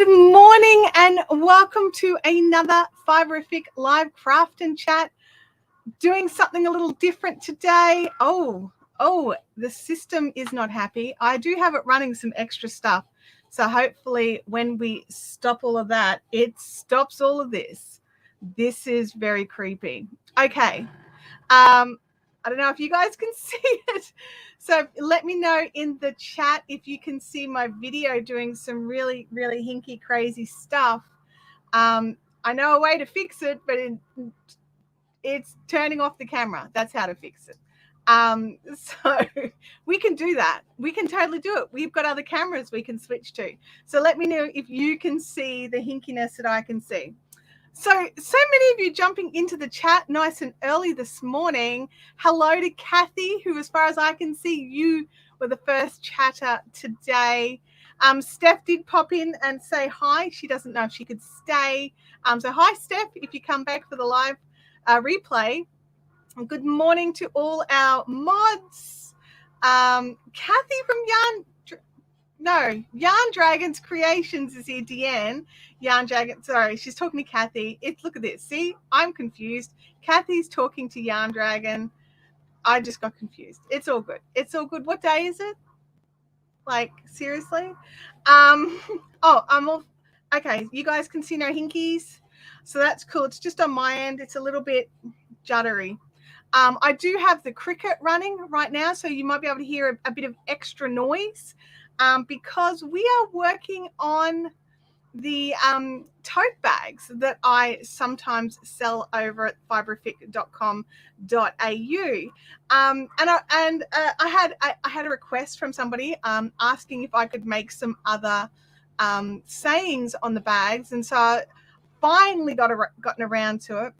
Good morning and welcome to another Fiberific live craft and chat. Doing something a little different today. Oh, the system is not happy. I do have it running some extra stuff. So hopefully when we stop all of that, it stops all of this. This is very creepy. Okay. I don't know if you guys can see it. So let me know in the chat if you can see my video doing some really, really hinky, crazy stuff. I know a way to fix it, but it's turning off the camera. That's how to fix it. So we can do that. We can totally do it. We've got other cameras we can switch to. So let me know if you can see the hinkiness that I can see. So many of you jumping into the chat nice and early this morning. Hello to Kathy, who, as far as I can see, you were the first chatter today. Steph did pop in and say hi. She doesn't know if she could stay. So hi, Steph, if you come back for the live replay. Good morning to all our mods. Kathy from Yarn Dragons Creations is here, Deanne. Yarn Dragon, sorry, she's talking to Kathy. Look at this. See, I'm confused. Kathy's talking to Yarn Dragon. I just got confused. It's all good. It's all good. What day is it? Like, seriously? I'm all okay. You guys can see no hinkies. So that's cool. It's just on my end. It's a little bit juddery. I do have the Cricut running right now, so you might be able to hear a bit of extra noise. Because we are working on the tote bags that I sometimes sell over at fiberific.com.au. I had a request from somebody asking if I could make some other sayings on the bags, and so I finally gotten around to it.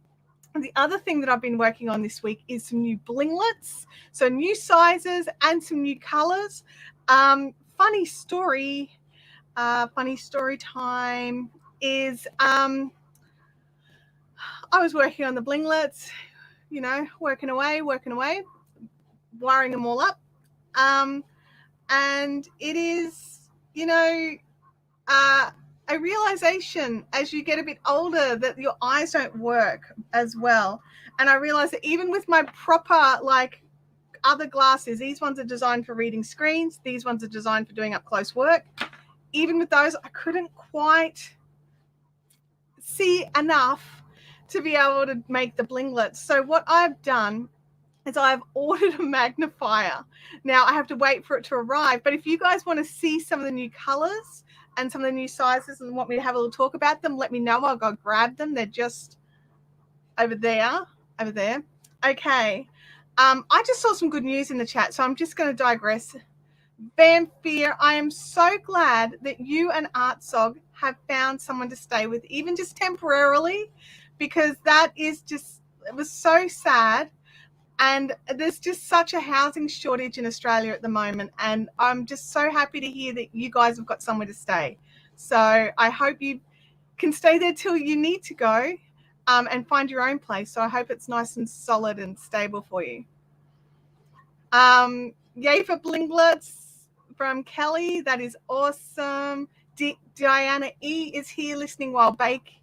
And the other thing that I've been working on this week is some new blinglets, so new sizes and some new colors. Funny story time is I was working on the blinglets, working away, wiring them all up. And it is, a realization as you get a bit older that your eyes don't work as well. And I realized that even with my proper, other glasses, these ones are designed for reading screens, these ones are designed for doing up close work. Even with those, I couldn't quite see enough to be able to make the blinglets. So what I've done is I've ordered a magnifier. Now I have to wait for it to arrive, but if you guys want to see some of the new colors and some of the new sizes and want me to have a little talk about them, let me know. I'll go grab them. They're just over there. Okay. I just saw some good news in the chat, so I'm just going to digress. Vampire, I am so glad that you and Artsog have found someone to stay with, even just temporarily, because that is just, it was so sad. And there's just such a housing shortage in Australia at the moment. And I'm just so happy to hear that you guys have got somewhere to stay. So I hope you can stay there till you need to go and find your own place. So I hope it's nice and solid and stable for you. Yay for blinglets from Kelly. That is awesome. Diana E is here listening while baking.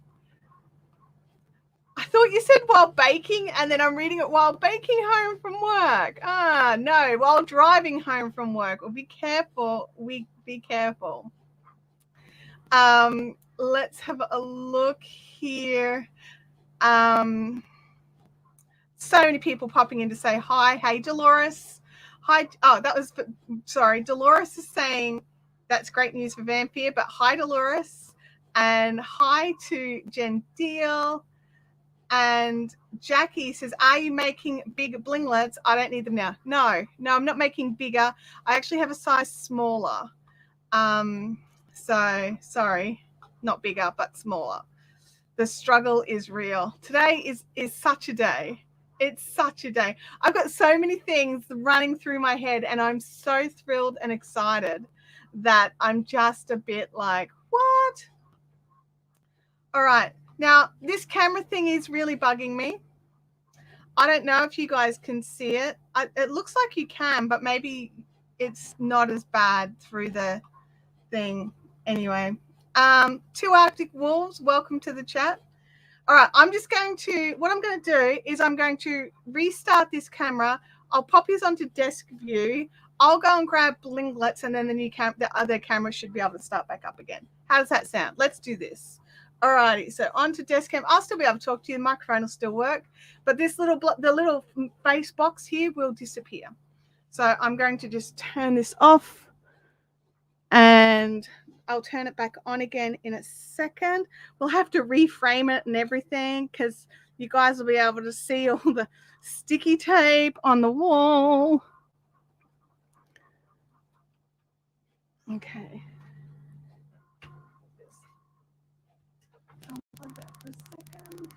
I thought you said while baking, and then I'm reading it while baking home from work. No, while driving home from work. Well, be careful. Be careful. Let's have a look here. So many people popping in to say hi. Hey, Dolores. Hi. Oh, Dolores is saying that's great news for Vampire, but hi, Dolores. And hi to Jen Deal. And Jackie says, are you making big blinglets? I don't need them now. No, I'm not making bigger. I actually have a size smaller. So sorry, not bigger, but smaller. The struggle is real. Today is such a day. It's such a day. I've got so many things running through my head, and I'm so thrilled and excited that I'm just a bit like, what? All right. Now, this camera thing is really bugging me. I don't know if you guys can see it. It looks like you can, but maybe it's not as bad through the thing. Anyway, Two Arctic Wolves, welcome to the chat. All right, what I'm going to do is I'm going to restart this camera. I'll pop this onto desk view. I'll go and grab blinglets, and then the other camera should be able to start back up again. How does that sound? Let's do this. All righty, so onto desk cam. I'll still be able to talk to you. The microphone will still work, but the little face box here will disappear. So I'm going to just turn this off, and I'll turn it back on again in a second. We'll have to reframe it and everything because you guys will be able to see all the sticky tape on the wall. Okay. I'll plug that for a second.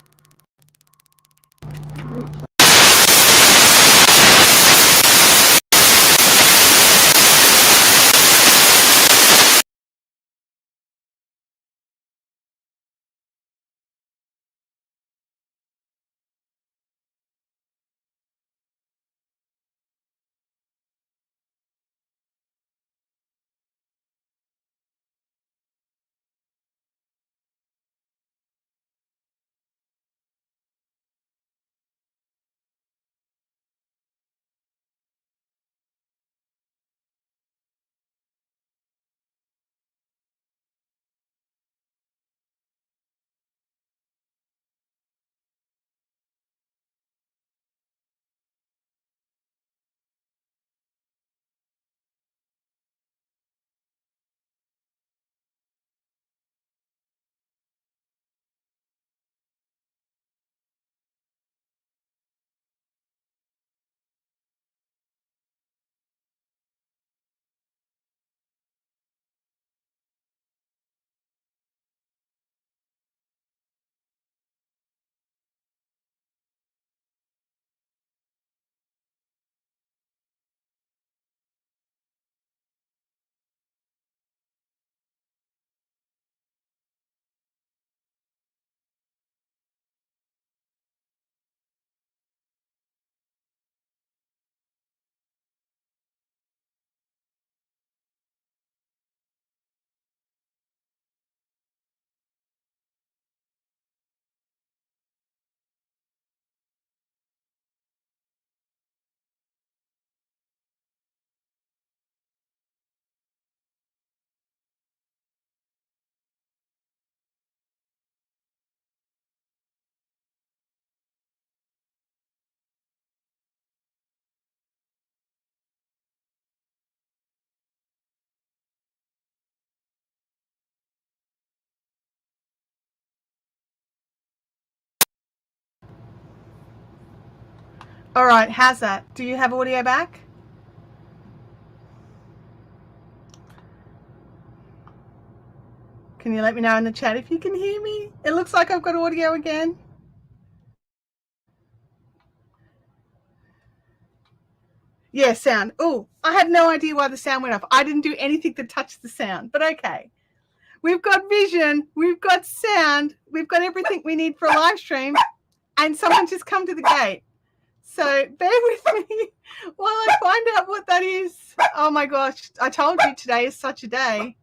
All right, how's that? Do you have audio back? Can you let me know in the chat if you can hear me? It looks like I've got audio again. Yeah, sound. Oh, I had no idea why the sound went off. I didn't do anything to touch the sound, but okay. We've got vision, we've got sound, we've got everything we need for a live stream, and someone just come to the gate. So bear with me while I find out what that is. Oh my gosh, I told you today is such a day.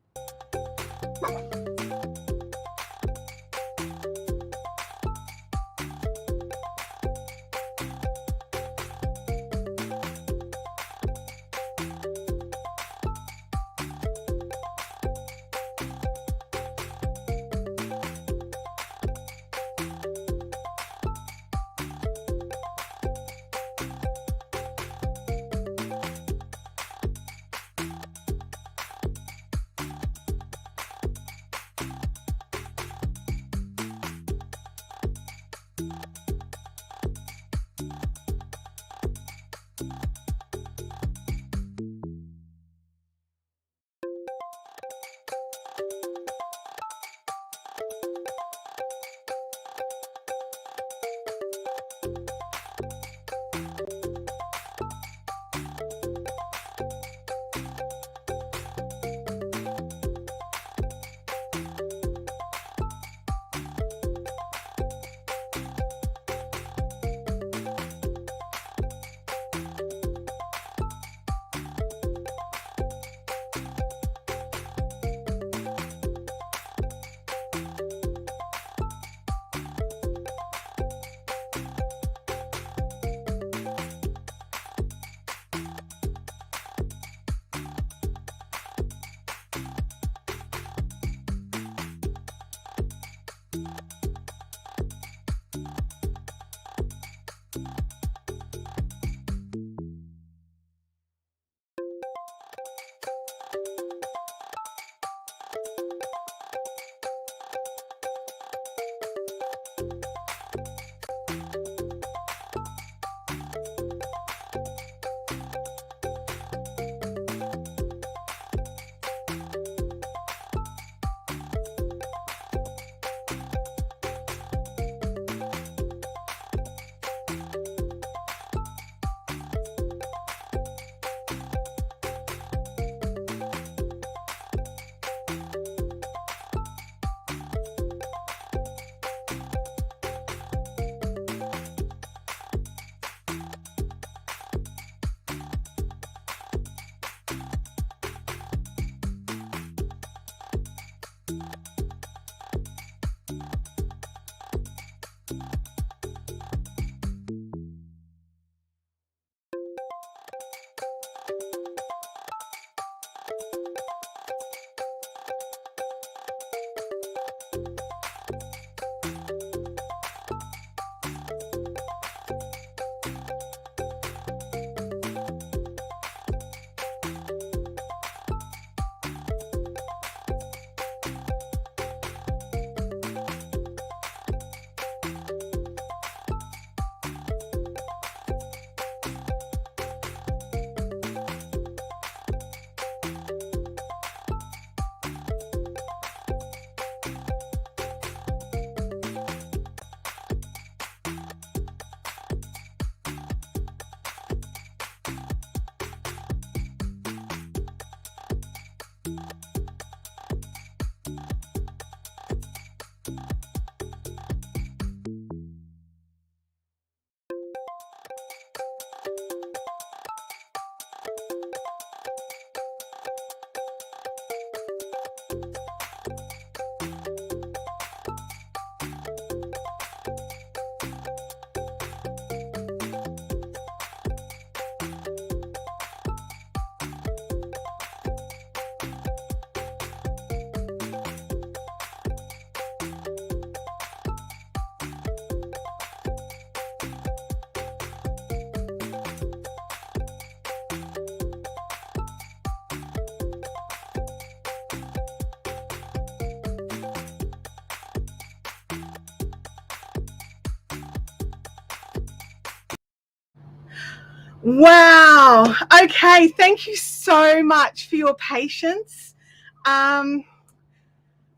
Wow. Okay. Thank you so much for your patience.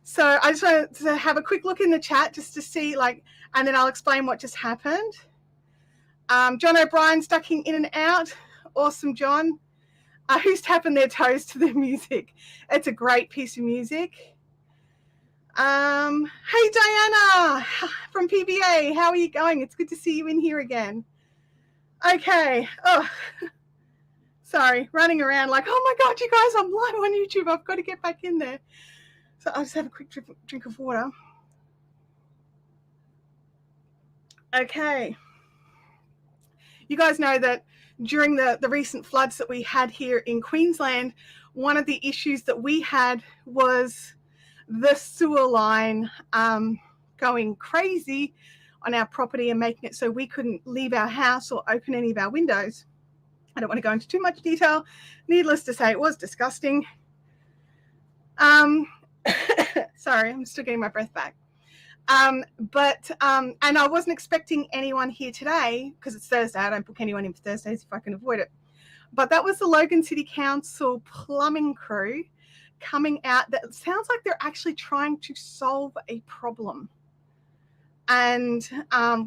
So I just wanted to have a quick look in the chat just to see, like, and then I'll explain what just happened. John O'Brien's ducking in and out. Awesome, John. Who's tapping their toes to the music? It's a great piece of music. Hey, Diana from PBA. How are you going? It's good to see you in here again. Okay. Oh, sorry. Running around like, oh my God, you guys, I'm live on YouTube. I've got to get back in there. So I'll just have a quick drink of water. Okay. You guys know that during the recent floods that we had here in Queensland, one of the issues that we had was the sewer line going crazy on our property and making it so we couldn't leave our house or open any of our windows. I don't want to go into too much detail. Needless to say, it was disgusting. Sorry, I'm still getting my breath back. And I wasn't expecting anyone here today because it's Thursday. I don't book anyone in for Thursdays if I can avoid it. But that was the Logan City Council plumbing crew coming out. That sounds like they're actually trying to solve a problem, and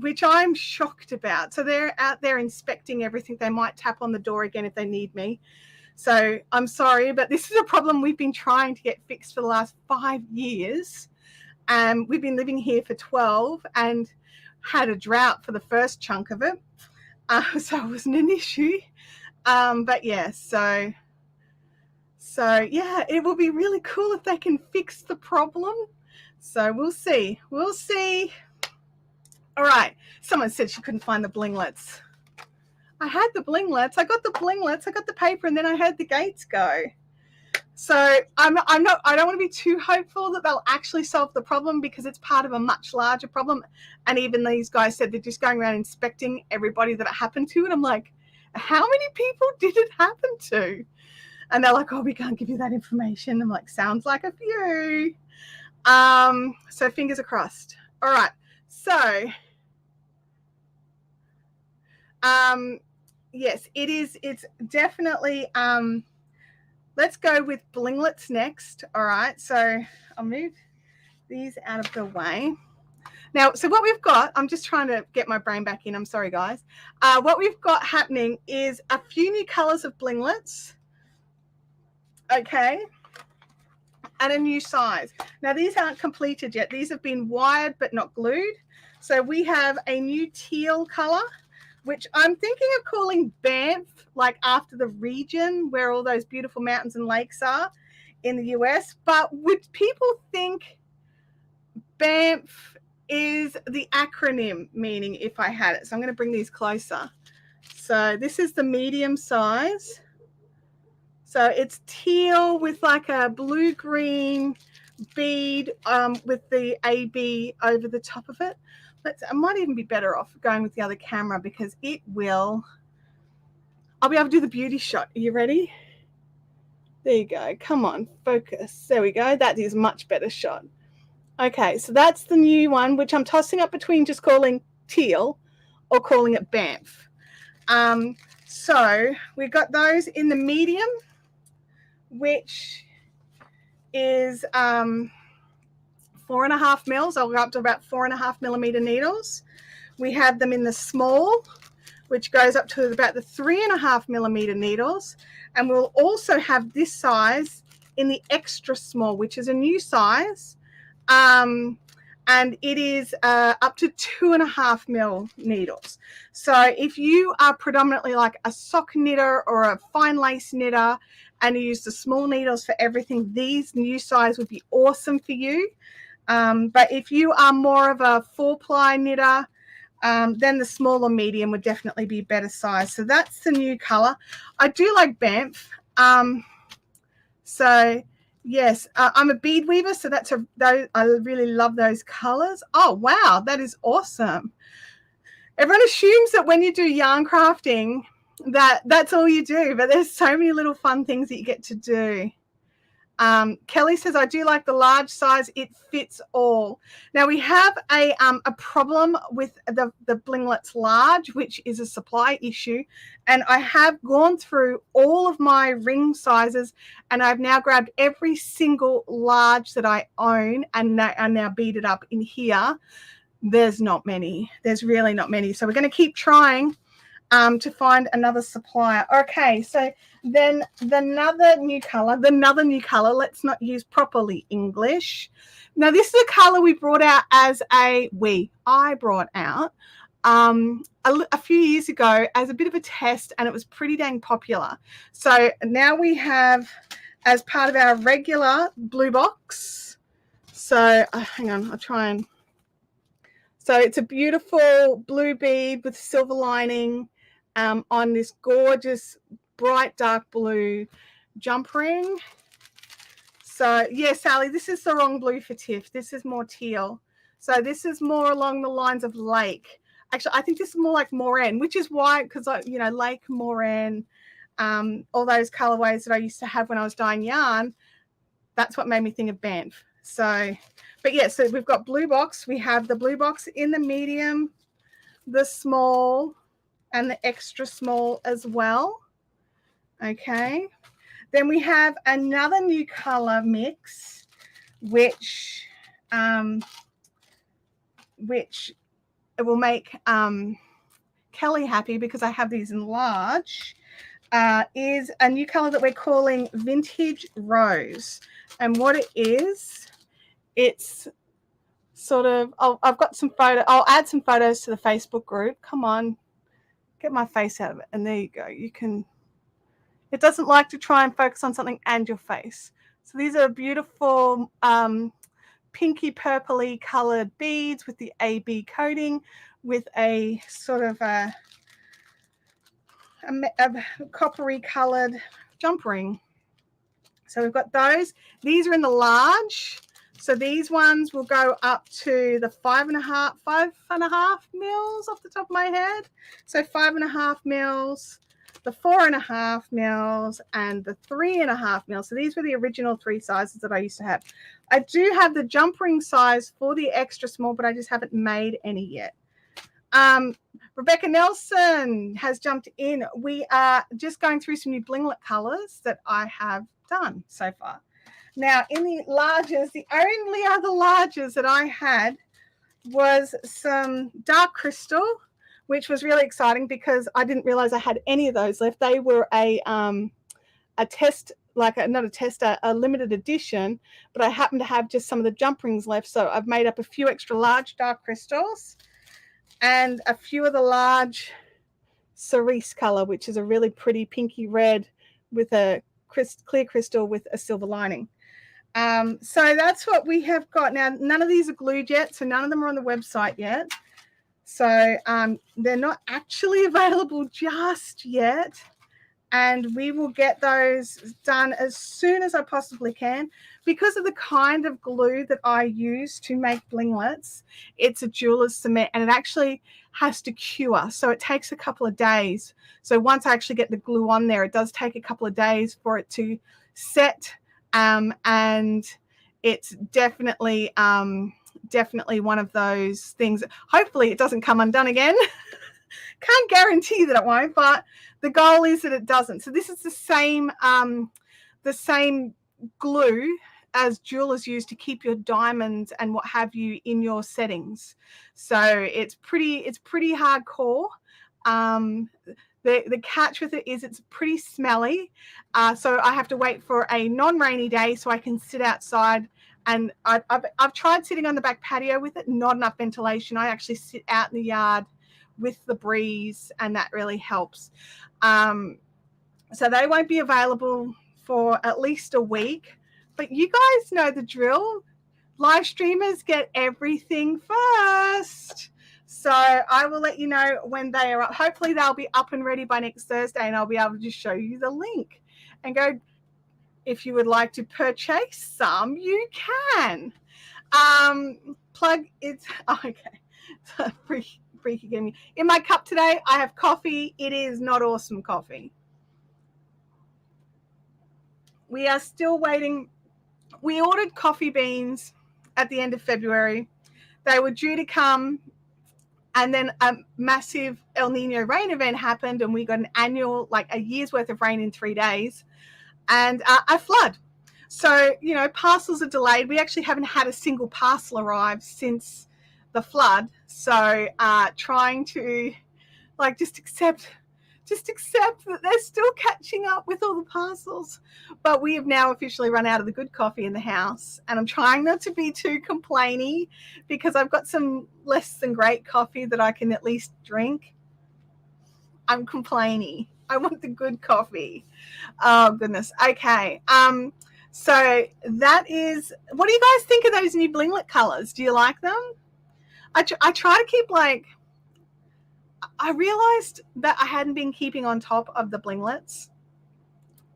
which I'm shocked about. So they're out there inspecting everything. They might tap on the door again if they need me. So I'm sorry, but this is a problem we've been trying to get fixed for the last 5 years. We've been living here for 12 and had a drought for the first chunk of it. So it wasn't an issue. But yeah, so yeah, it will be really cool if they can fix the problem. So we'll see. We'll see. All right. Someone said she couldn't find the blinglets. I had the blinglets. I got the blinglets. I got the paper, and then I heard the gates go. So I don't want to be too hopeful that they'll actually solve the problem because it's part of a much larger problem. And even these guys said they're just going around inspecting everybody that it happened to. And I'm like, how many people did it happen to? And they're like, oh, we can't give you that information. I'm like, sounds like a few. So fingers are crossed. All right. So, yes, it is. It's definitely, let's go with blinglets next. All right. So I'll move these out of the way. Now, so what we've got, I'm just trying to get my brain back in. I'm sorry, guys. What we've got happening is a few new colors of blinglets. Okay. And a new size. Now, these aren't completed yet. These have been wired but not glued. So we have a new teal color, which I'm thinking of calling Banff, like after the region where all those beautiful mountains and lakes are in the US. But would people think Banff is the acronym meaning if I had it? So I'm going to bring these closer. So this is the medium size. So it's teal with like a blue-green bead with the AB over the top of it. I might even be better off going with the other camera because it will. I'll be able to do the beauty shot. Are you ready? There you go. Come on, focus. There we go. That is a much better shot. Okay, so that's the new one, which I'm tossing up between just calling teal or calling it Banff. So we've got those in the medium, which is 4.5 mils. I'll go up to about 4.5 millimeter needles. We have them in the small, which goes up to about the 3.5 millimeter needles. And we'll also have this size in the extra small, which is a new size. And it is up to 2.5 mil needles. So if you are predominantly like a sock knitter or a fine lace knitter and you use the small needles for everything, these new size would be awesome for you. But if you are more of a 4-ply knitter, then the small or medium would definitely be better size. So that's the new color. I do like Banff. So yes, I'm a bead weaver, so I really love those colors. Oh wow, that is awesome. Everyone assumes that when you do yarn crafting that's all you do, but there's so many little fun things that you get to do. Kelly says, I do like the large size. It fits all. Now we have a problem with the Blinglets large, which is a supply issue. And I have gone through all of my ring sizes and I've now grabbed every single large that I own and now beaded up in here. There's not many. There's really not many. So we're going to keep trying to find another supplier. Okay, so then another new color, let's not use properly English. Now this is a color we brought out as I brought out a few years ago as a bit of a test, and it was pretty dang popular. So now we have, as part of our regular blue box, so hang on, I'll try and, so it's a beautiful blue bead with silver lining on this gorgeous bright dark blue jump ring. So yeah, Sally, this is the wrong blue for Tiff. This is more teal. So this is more along the lines of lake. Actually, I think this is more like Moran, which is why, because you know, lake, Moran, all those colorways that I used to have when I was dyeing yarn, that's what made me think of Banff. So, but yeah, so we've got blue box. We have the blue box in the medium, the small, and the extra small as well. Okay. Then we have another new color mix, which will make Kelly happy because I have these in large, is a new color that we're calling Vintage Rose. And what it is, it's sort of, I've got some photos. I'll add some photos to the Facebook group. Come on, get my face out of it. And there you go. You can, it doesn't like to try and focus on something and your face. So these are beautiful pinky purpley colored beads with the AB coating with a sort of a coppery colored jump ring. So we've got those. These are in the large. So these ones will go up to the 5.5 mils off the top of my head. So 5.5 mils, the 4.5 mils, and the 3.5 mils. So these were the original 3 sizes that I used to have. I do have the jump ring size for the extra small, but I just haven't made any yet. Rebecca Nelson has jumped in. We are just going through some new Blinglet colors that I have done so far. Now, in the larges, the only other larges that I had was some dark crystal, which was really exciting because I didn't realize I had any of those left. They were a test, a limited edition, but I happen to have just some of the jump rings left. So I've made up a few extra large dark crystals and a few of the large cerise color, which is a really pretty pinky red with a clear crystal with a silver lining. So that's what we have got. Now, none of these are glued yet, so none of them are on the website yet. So they're not actually available just yet. And we will get those done as soon as I possibly can. Because of the kind of glue that I use to make Blinglets, it's a jeweler's cement and it actually has to cure. So it takes a couple of days. So once I actually get the glue on there, it does take a couple of days for it to set. And it's definitely one of those things. Hopefully it doesn't come undone again. Can't guarantee that it won't, but the goal is that it doesn't. So this is the same glue as jewelers use to keep your diamonds and what have you in your settings. So it's pretty hardcore. The catch with it is it's pretty smelly. So I have to wait for a non-rainy day so I can sit outside. And I've tried sitting on the back patio with it, not enough ventilation. I actually sit out in the yard with the breeze, and that really helps. So they won't be available for at least a week. But you guys know the drill. Live streamers get everything first. So I will let you know when they are up. Hopefully they'll be up and ready by next Thursday, and I'll be able to show you the link and go. If you would like to purchase some, you can. Plug it's okay. Freaky getting me. In my cup today, I have coffee. It is not awesome coffee. We are still waiting we ordered coffee beans at the end of February. They were due to come, and then a massive El Nino rain event happened, and we got an annual, like a year's worth of rain in 3 days, and a flood. So, you know, parcels are delayed. We actually haven't had a single parcel arrive since the flood. So trying to like just accept that they're still catching up with all the parcels. But we have now officially run out of the good coffee in the house, and I'm trying not to be too complainy because I've got some less than great coffee that I can at least drink. I'm complaining. I want the good coffee. Oh goodness. Okay. So that is, what do you guys think of those new blinglet colors? Do you like them? I try to keep like, I realized that I hadn't been keeping on top of the blinglets.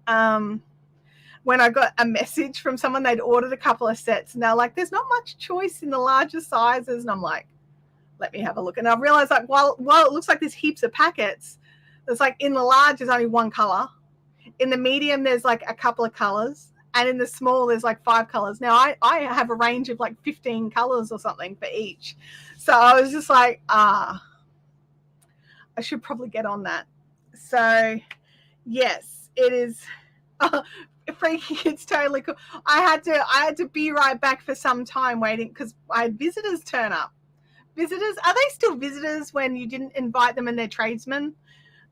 When I got a message from someone, they'd ordered a couple of sets, and they're like, there's not much choice in the larger sizes. And I'm like, let me have a look. And I realized, like, while it looks like there's heaps of packets, there's like, in the large, there's only one color. In the medium, there's like a couple of colors. And in the small, there's like 5 colors. Now, I have a range of like 15 colors or something for each. So I was just like, I should probably get on that. So, yes, it is. Freaky, it's totally cool. I had to be right back for some time waiting because I had visitors turn up. Visitors, are they still visitors when you didn't invite them and they're tradesmen?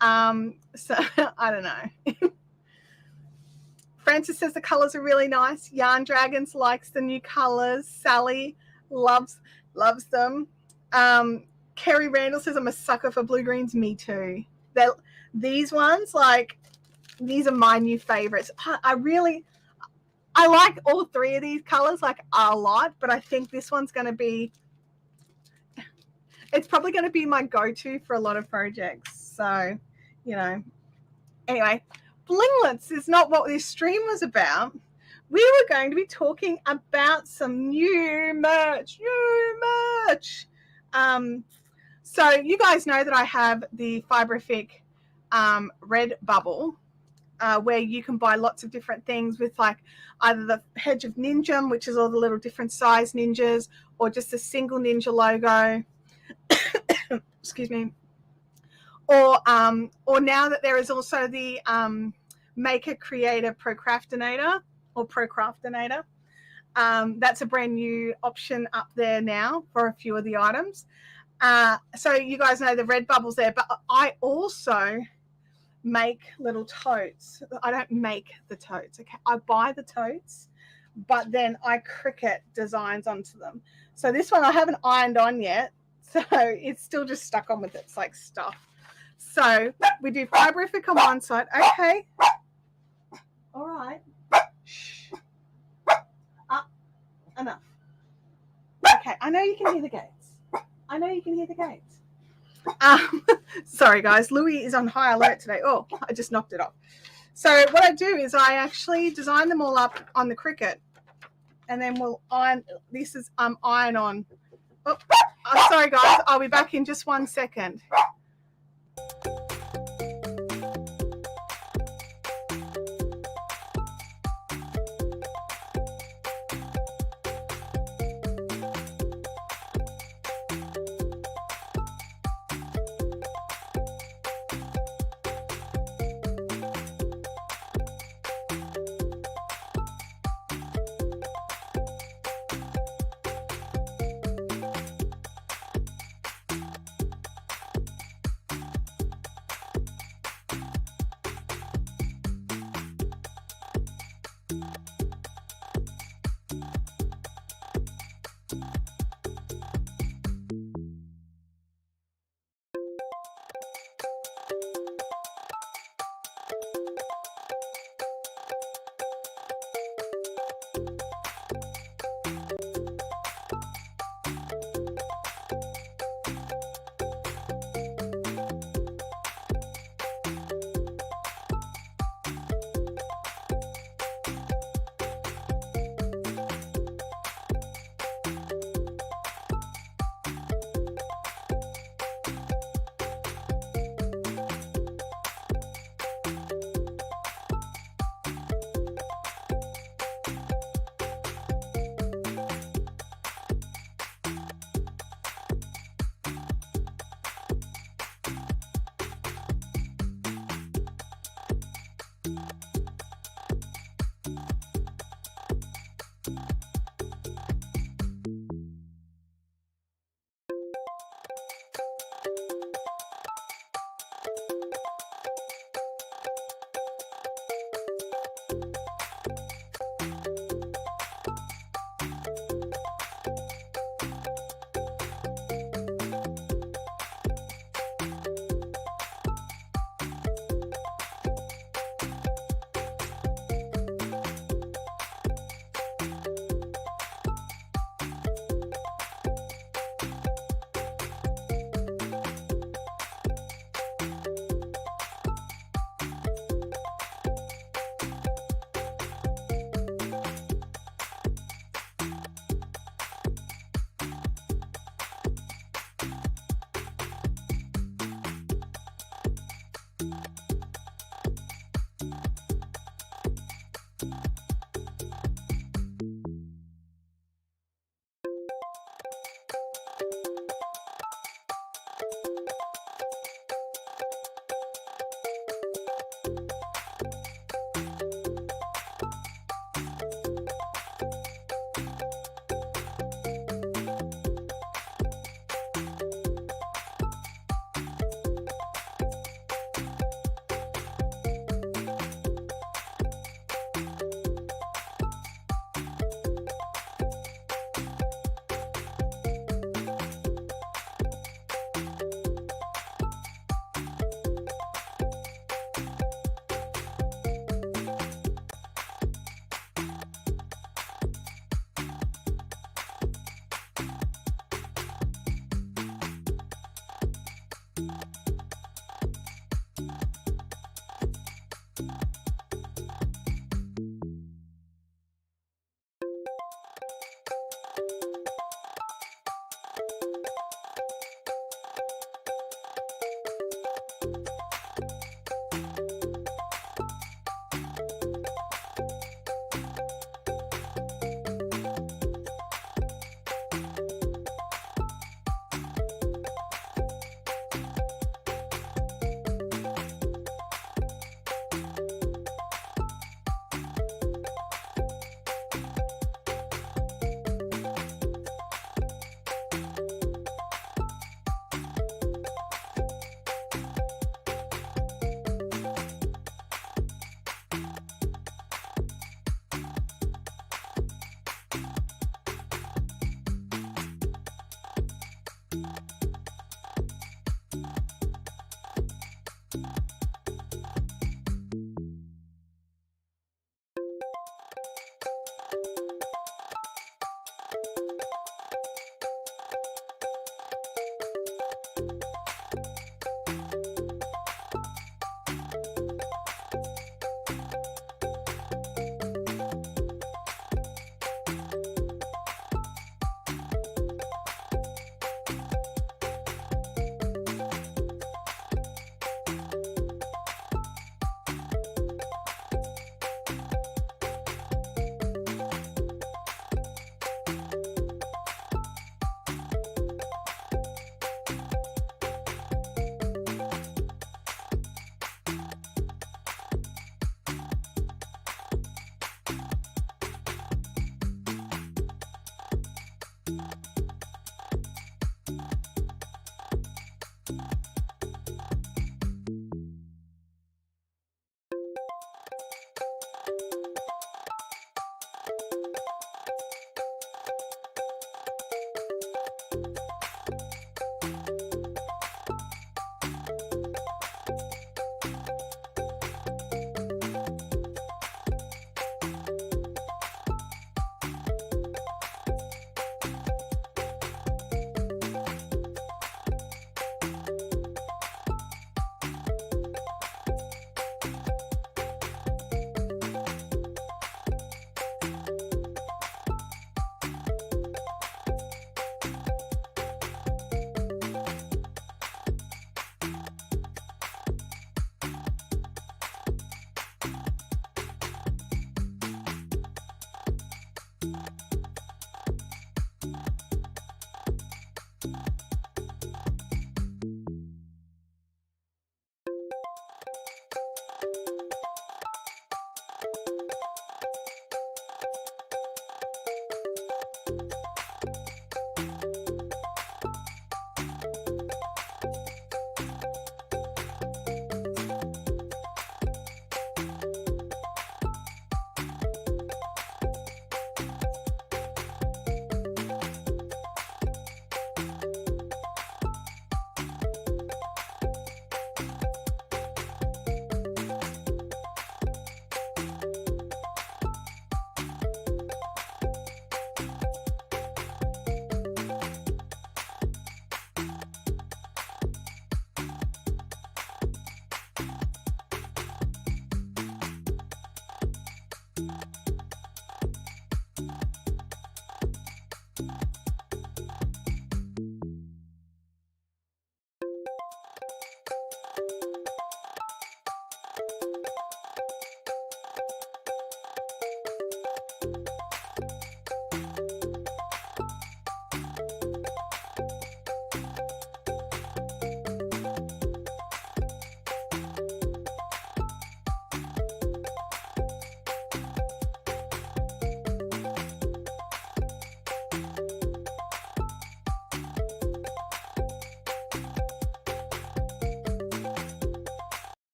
So I don't know. Francis says the colors are really nice. Yarn Dragons likes the new colors. Sally loves them. Kerry Randall says I'm a sucker for blue greens. Me too. These ones, like, these are my new favorites. I like all 3 of these colors like a lot, but I think this one's going to be, it's probably going to be my go-to for a lot of projects. So, you know, anyway, blinglets is not what this stream was about. We were going to be talking about some new merch. So you guys know that I have the Fiberific red bubble, where you can buy lots of different things with like either the Hedge of Ninja, which is all the little different size ninjas, or just a single ninja logo. Excuse me. Or now that there is also the Maker Creator Procrastinator or Procrastinator. That's a brand new option up there now for a few of the items. So you guys know the red bubble's there, but I also make little totes. I don't make the totes, okay? I buy the totes, but then I Cricut designs onto them. So this one I haven't ironed on yet, so it's still just stuck on with its like stuff. So we do Fiberific on one side. Okay. All right. Shh. Enough. Okay, I know you can hear the gates. Sorry, guys. Louis is on high alert today. Oh, I just knocked it off. So what I do is I actually design them all up on the Cricut, and then we'll iron. This is iron on. Oh, sorry, guys. I'll be back in just 1 second.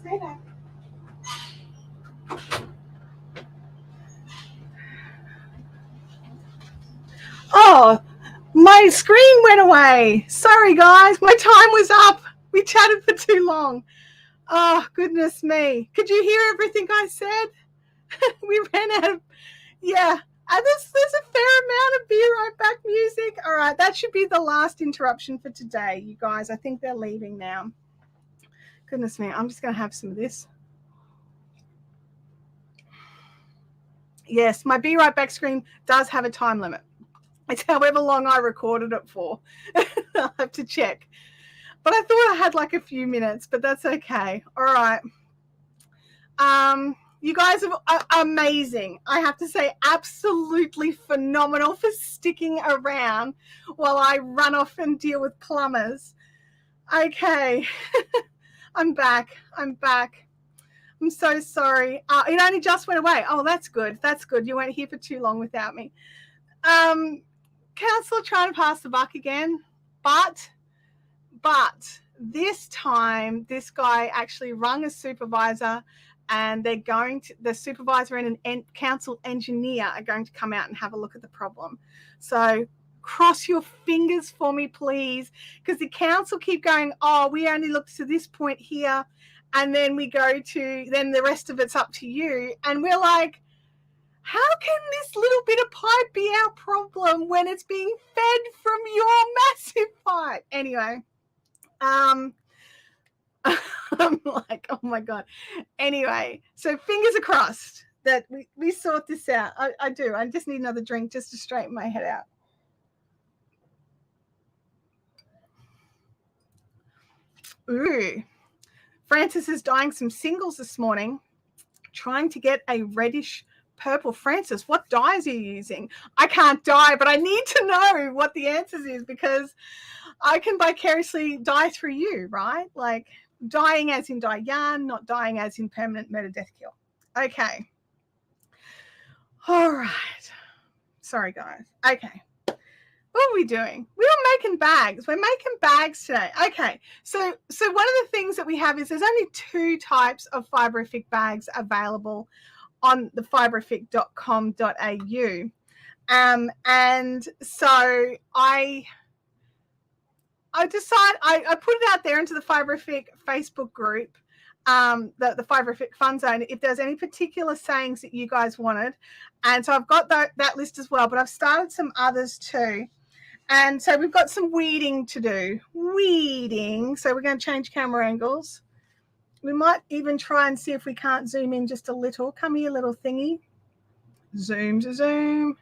Say that. Oh, my screen went away. Sorry, guys. My time was up. We chatted for too long. Oh, goodness me. Could you hear everything I said? We ran out of, yeah. And there's a fair amount of Be Right Back music. All right, that should be the last interruption for today, you guys. I think they're leaving now. Goodness me, I'm just going to have some of this. Yes, my Be Right Back screen does have a time limit. It's however long I recorded it for. I'll have to check. But I thought I had like a few minutes, but that's okay. All right. You guys are amazing. I have to say, absolutely phenomenal for sticking around while I run off and deal with plumbers. Okay. I'm back. I'm so sorry. It only just went away. Oh, that's good. That's good. You weren't here for too long without me. Councillor trying to pass the buck again, but this time this guy actually rung a supervisor, and they're going to, the supervisor and an council engineer are going to come out and have a look at the problem. So cross your fingers for me, please, because the council keep going, oh, we only looked to this point here, and then we go to, then the rest of it's up to you. And we're like, how can this little bit of pipe be our problem when it's being fed from your massive pipe? Anyway, I'm like, oh my God. Anyway, so fingers are crossed that we sort this out. I do. I just need another drink just to straighten my head out. Ooh. Francis is dyeing some singles this morning, trying to get a reddish purple. Francis, what dyes are you using? I can't dye, but I need to know what the answers is, because I can vicariously dye through you, right? Like dyeing as in dye yarn, not dyeing as in permanent murder, death, kill. Okay. All right. Sorry, guys. Okay. What are we doing? We are making bags. We're making bags today. Okay. So one of the things that we have is there's only 2 types of Fiberific bags available on the fiberific.com.au. And so I decided, I put it out there into the Fiberific Facebook group, the Fiberific Fun Zone, if there's any particular sayings that you guys wanted. And so I've got that list as well, but I've started some others too. And so we've got some weeding to do. Weeding. So we're going to change camera angles. We might even try and see if we can't zoom in just a little. Come here, little thingy. Zoom to zoom.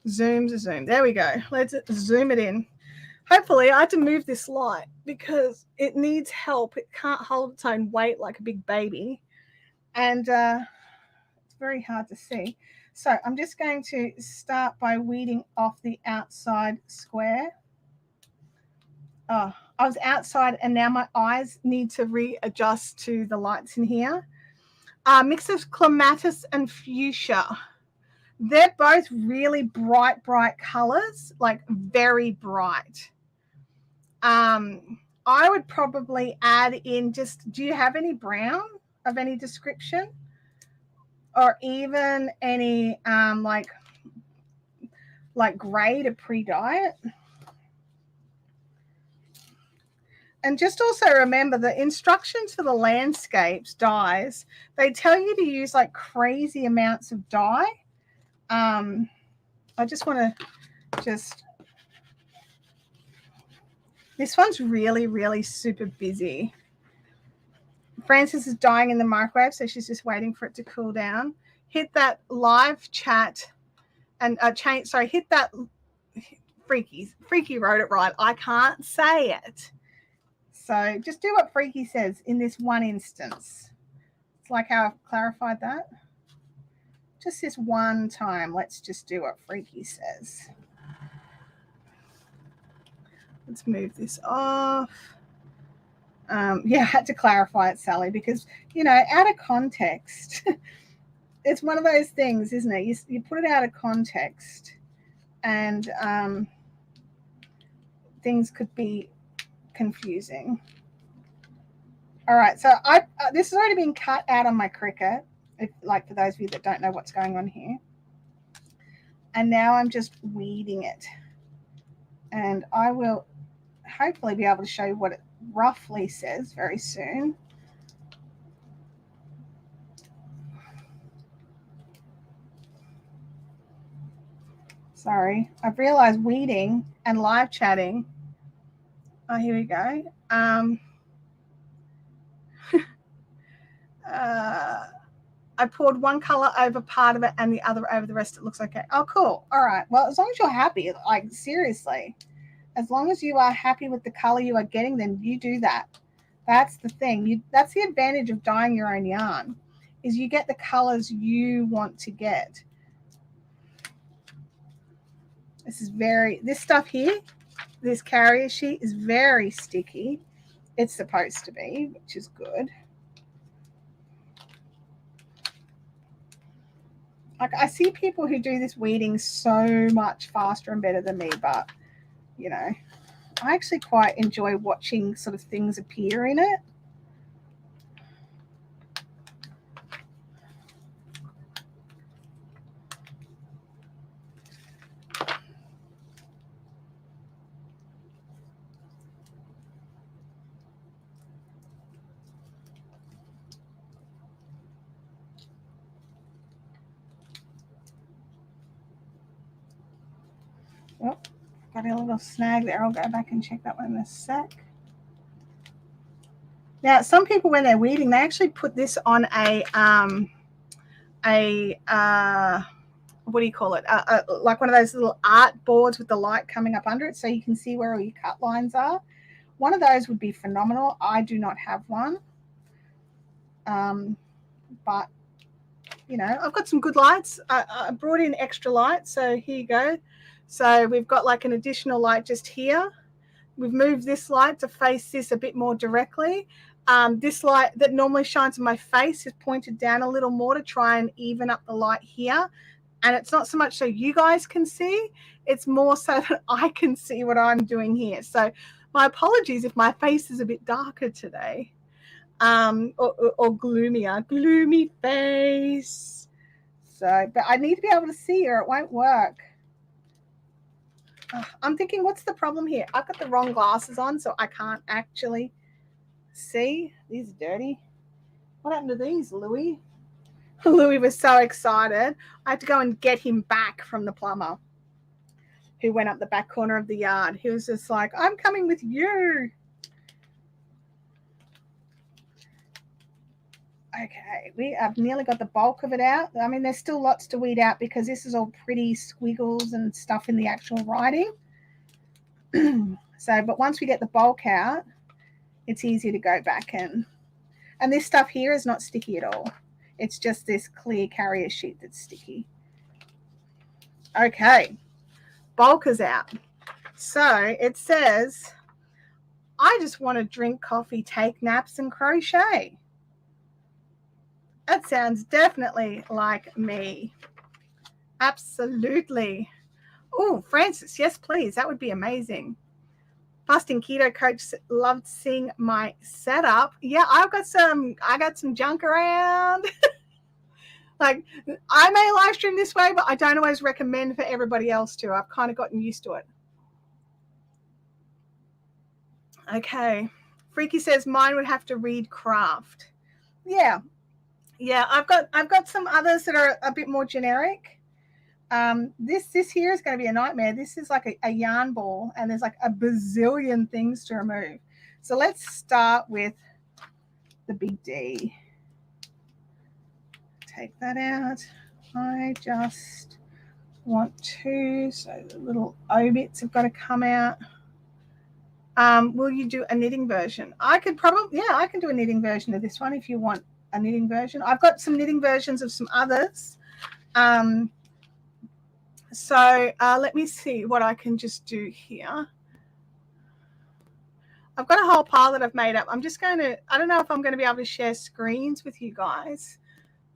Zoom to zoom. There we go. Let's zoom it in. Hopefully, I had to move this light because it needs help. It can't hold its own weight like a big baby. And it's very hard to see. So I'm just going to start by weeding off the outside square. Oh, I was outside and now my eyes need to readjust to the lights in here. Mix of clematis and fuchsia. They're both really bright colors, like very bright. I would probably add in just, do you have any brown of any description? Or even any like gray to pre-dye it? And just also remember the instructions for the landscapes dyes, they tell you to use like crazy amounts of dye. I just want to this one's really super busy. Frances is dyeing in the microwave, so she's just waiting for it to cool down. Hit that live chat and hit that. Freaky wrote it right. I can't say it. So just do what Freaky says in this one instance. It's like how I've clarified that. Just this one time, let's just do what Freaky says. Let's move this off. Yeah, I had to clarify it, Sally, because, out of context, it's one of those things, isn't it? You put it out of context and things could be confusing. All right, so this has already been cut out on my Cricut, like for those of you that don't know what's going on here. And now I'm just weeding it. And I will hopefully be able to show you what it roughly says very soon. Sorry, I've realized weeding and live chatting. Oh, here we go. I poured one color over part of it and the other over the rest. It looks okay. Oh, cool. All right. Well, as long as you're happy, like seriously, as long as you are happy with the color you are getting, then you do that. That's the thing. That's the advantage of dyeing your own yarn, is you get the colors you want to get. This stuff here, this carrier sheet is very sticky. It's supposed to be, which is good. Like, I see people who do this weeding so much faster and better than me, but you know, I actually quite enjoy watching sort of things appear in it. Oh, got a little snag there. I'll go back and check that one in a sec. Now, some people, when they're weeding, they actually put this on what do you call it? Like one of those little art boards with the light coming up under it, so you can see where all your cut lines are. One of those would be phenomenal. I do not have one, but you know, I've got some good lights. I brought in extra lights, so here you go. So we've got like an additional light just here. We've moved this light to face this a bit more directly. This light that normally shines on my face is pointed down a little more to try and even up the light here. And it's not so much so you guys can see, it's more so that I can see what I'm doing here. So my apologies if my face is a bit darker today, or gloomier, gloomy face. So, but I need to be able to see or it won't work. I'm thinking, what's the problem here? I've got the wrong glasses on, so I can't actually see. These are dirty. What happened to these, Louis? Louis was so excited. I had to go and get him back from the plumber who went up the back corner of the yard. He was just like, I'm coming with you. Okay, we have nearly got the bulk of it out. I mean, there's still lots to weed out because this is all pretty squiggles and stuff in the actual writing. So, but once we get the bulk out, it's easy to go back in. And this stuff here is not sticky at all. It's just this clear carrier sheet that's sticky. Okay, bulk is out. So it says, I just want to drink coffee, take naps, and crochet. That sounds definitely like me. Absolutely. Oh, Francis, yes, please. That would be amazing. Fasting Keto Coach loved seeing my setup. Yeah, I got some junk around. Like, I may live stream this way, but I don't always recommend for everybody else to. I've kind of gotten used to it. Okay. Freaky says mine would have to read craft. Yeah. Yeah, I've got some others that are a bit more generic. This here is going to be a nightmare. This is like a yarn ball, and there's like a bazillion things to remove. So let's start with the big D. Take that out. I just want to, so the little O bits have got to come out. Will you do a knitting version? I could probably, yeah, I can do a knitting version of this one if you want a knitting version. I've got some knitting versions of some others. So let me see what I can just do here. I've got a whole pile that I've made up. I'm just going to, I don't know if I'm going to be able to share screens with you guys.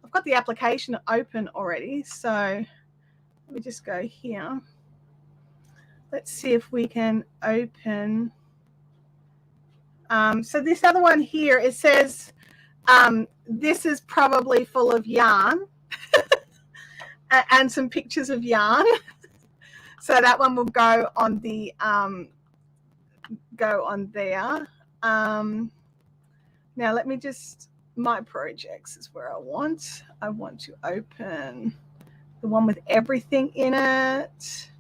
I've got the application open already. So let me just go here. let's see if we can open. So this other one here, it says, this is probably full of yarn and some pictures of yarn. So that one will go on the there. Now let me just, my projects is where I want to open the one with everything in it.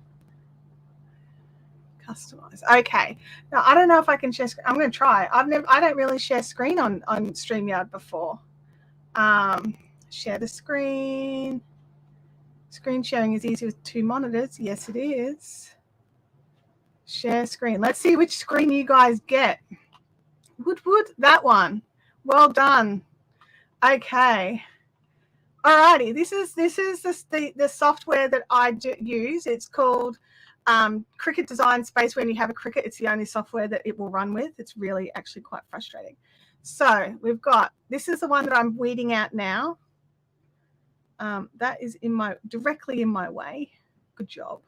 Customize. Okay. Now I don't know if I can share screen. I'm going to try. I don't really share screen on StreamYard before. Share the screen. Screen sharing is easy with 2 monitors. Yes, it is. Share screen. Let's see which screen you guys get. Wood, that one. Well done. Okay. Alrighty. This is the software that I use. It's called Cricut Design Space. When you have a Cricut, it's the only software that it will run with. It's really actually quite frustrating. So we've got, this is the one that I'm weeding out now. That is directly in my way. Good job.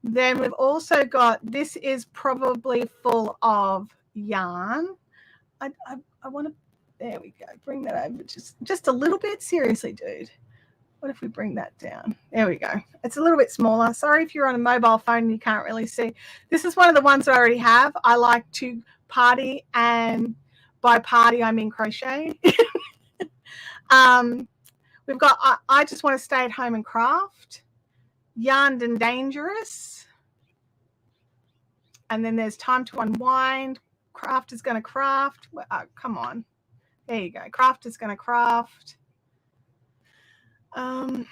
Then we've also got, this is probably full of yarn. I want to, there we go, bring that over just a little bit. Seriously, dude. What if we bring that down? There we go. It's a little bit smaller. Sorry if you're on a mobile phone and you can't really see. This is one of the ones that I already have. I like to party, and by party, I mean crochet. We've got, I just want to stay at home and craft. Yarned and Dangerous. And then there's Time to Unwind. Craft is going to craft. Come on. There you go. Craft is going to craft. I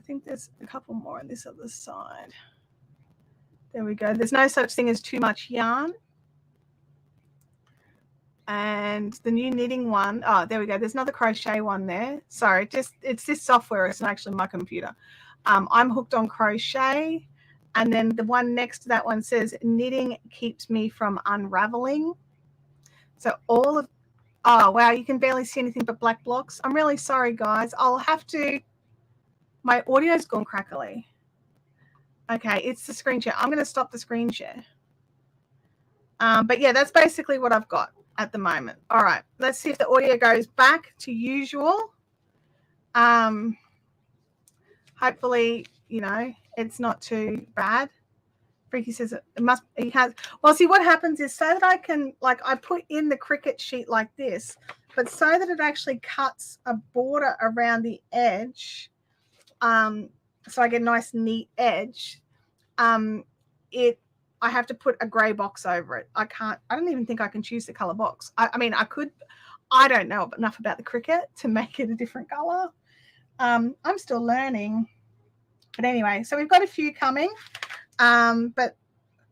think there's a couple more on this other side. There we go. There's no such thing as too much yarn. And the new knitting one, oh, there we go. There's another crochet one there. Sorry, it's this software. It's not actually my computer. I'm hooked on crochet. And then the one next to that one says knitting keeps me from unraveling. So all of, oh, wow, you can barely see anything but black blocks. I'm really sorry, guys. I'll have to, my audio's gone crackly. Okay, it's the screen share. I'm going to stop the screen share. But yeah, that's basically what I've got at the moment. All right, let's see if the audio goes back to usual. Hopefully, you know, it's not too bad. Freaky says it must, he has. Well, see, what happens is, so that I can, like, I put in the Cricut sheet like this, but so that it actually cuts a border around the edge, so I get a nice neat edge, I have to put a gray box over it. I don't even think I can choose the color box. I mean, I could. I don't know enough about the Cricut to make it a different color. I'm still learning. But anyway, so we've got a few coming. But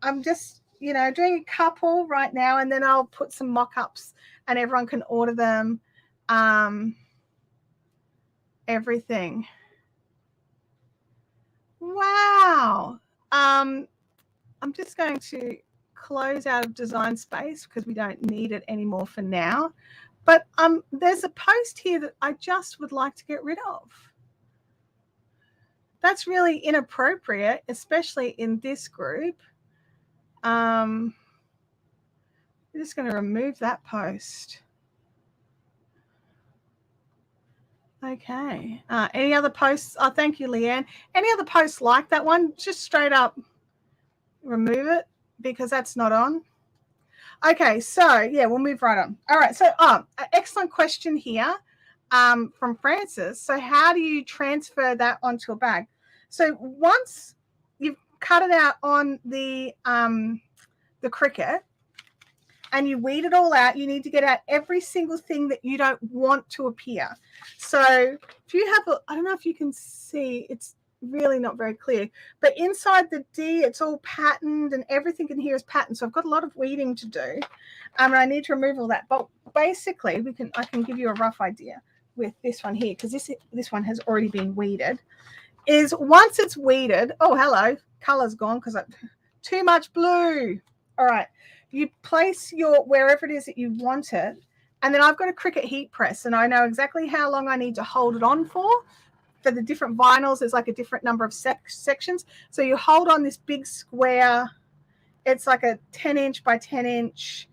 I'm just, you know, doing a couple right now, and then I'll put some mock-ups and everyone can order them. Everything. Wow. I'm just going to close out of Design Space because we don't need it anymore for now. But there's a post here that I just would like to get rid of. That's really inappropriate, especially in this group. I'm just going to remove that post. Okay. Any other posts? Oh, thank you, Leanne. Any other posts like that one? Just straight up remove it because that's not on. Okay, so yeah, we'll move right on. All right, so excellent question here from Francis. So how do you transfer that onto a bag? So once you've cut it out on the Cricut and you weed it all out, you need to get out every single thing that you don't want to appear. So if you have I don't know if you can see, it's really not very clear, but inside the D, it's all patterned and everything in here is patterned. So I've got a lot of weeding to do, and I need to remove all that. But basically, I can give you a rough idea with this one here, because this one has already been weeded. Is once it's weeded, oh hello, color's gone because too much blue. All right, you place your wherever it is that you want it, and then I've got a Cricut heat press, and I know exactly how long I need to hold it on for. for the different vinyls, there's like a different number of sections. So you hold on this big square, it's like a 10-inch by 10-inch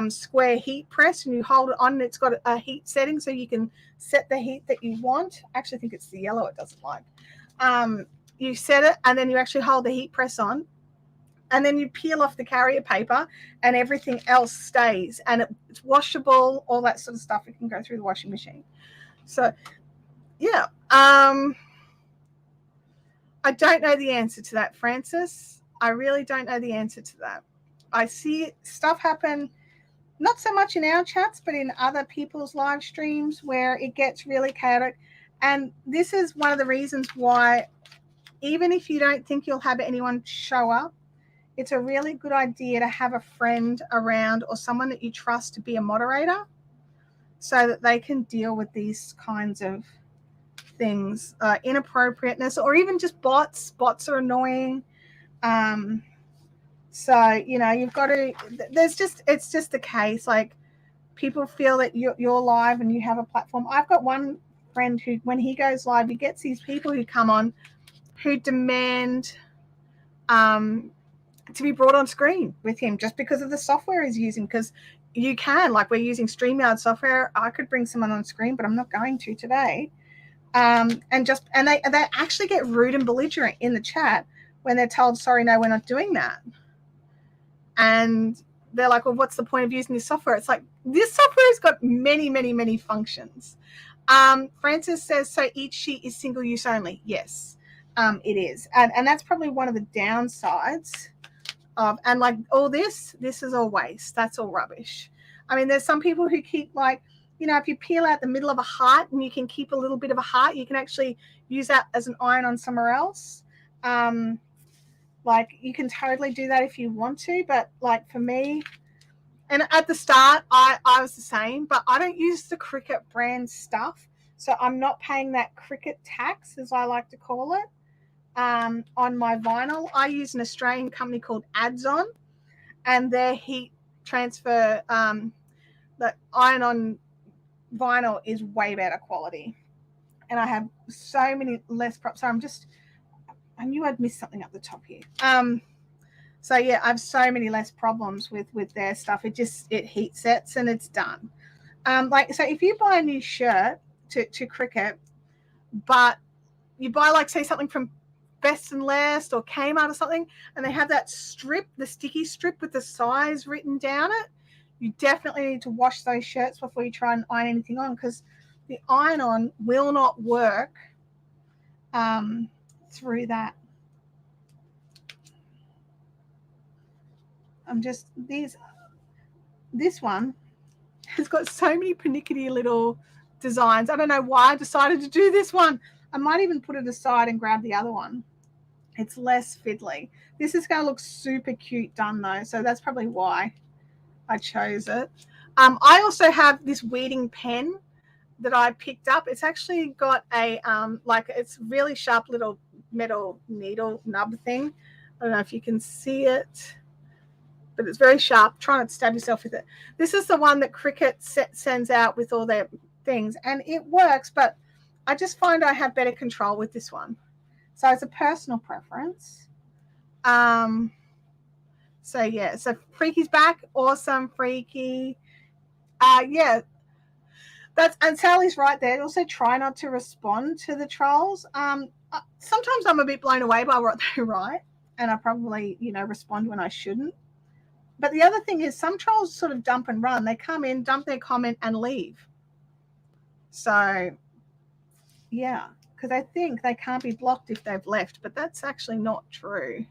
square heat press, and you hold it on, and it's got a heat setting, so you can set the heat that you want. I actually think it's the yellow it doesn't like. You set it, and then you actually hold the heat press on, and then you peel off the carrier paper, and everything else stays, and it's washable, all that sort of stuff. It can go through the washing machine. So yeah, I don't know the answer to that, Francis. I really don't know the answer to that. I see stuff happen, not so much in our chats, but in other people's live streams where it gets really chaotic. And this is one of the reasons why, even if you don't think you'll have anyone show up, it's a really good idea to have a friend around or someone that you trust to be a moderator so that they can deal with these kinds of things, inappropriateness, or even just bots. Bots are annoying. So, you know, you've got to, it's just the case. Like, people feel that you're live and you have a platform. I've got one friend who, when he goes live, he gets these people who come on who demand to be brought on screen with him just because of the software he's using. Because you can, like, we're using StreamYard software. I could bring someone on screen, but I'm not going to today. And they actually get rude and belligerent in the chat when they're told, sorry, no, we're not doing that. And they're like, well, what's the point of using this software? It's like, this software has got many, many, many functions. Francis says, so each sheet is single use only. Yes, it is. And that's probably one of the downsides of, and like all this is all waste. That's all rubbish. I mean, there's some people who keep, like, you know, if you peel out the middle of a heart and you can keep a little bit of a heart, you can actually use that as an iron on somewhere else. Like, you can totally do that if you want to, but like for me, and at the start, I was the same, but I don't use the Cricut brand stuff. So I'm not paying that Cricut tax, as I like to call it, on my vinyl. I use an Australian company called Adzon, and their heat transfer, the iron-on vinyl is way better quality. And I have so many less props. So I knew I'd missed something up the top here. So yeah, I have so many less problems with their stuff. It heat sets and it's done. Like, so if you buy a new shirt to Cricut, but you buy, like, say, something from Best and Last or Kmart or something, and they have that strip, the sticky strip with the size written down it, you definitely need to wash those shirts before you try and iron anything on, because the iron-on will not work through that. This one has got so many pernickety little designs. I don't know why I decided to do this one. I might even put it aside and grab the other one. It's less fiddly. This is going to look super cute done, though, so that's probably why I chose it. I also have this weeding pen that I picked up. It's actually got a like, it's really sharp little metal needle nub thing. I don't know if you can see it, but it's very sharp. Try not to stab yourself with it. This is the one that Cricut sends out with all their things, and it works, but I just find I have better control with this one. So it's a personal preference. So yeah, so Freaky's back. Awesome, Freaky. Yeah, and Sally's right there. Also, try not to respond to the trolls. Sometimes I'm a bit blown away by what they write, and I probably, you know, respond when I shouldn't. But the other thing is, some trolls sort of dump and run. They come in, dump their comment, and leave. So yeah, because I think they can't be blocked if they've left, but that's actually not true.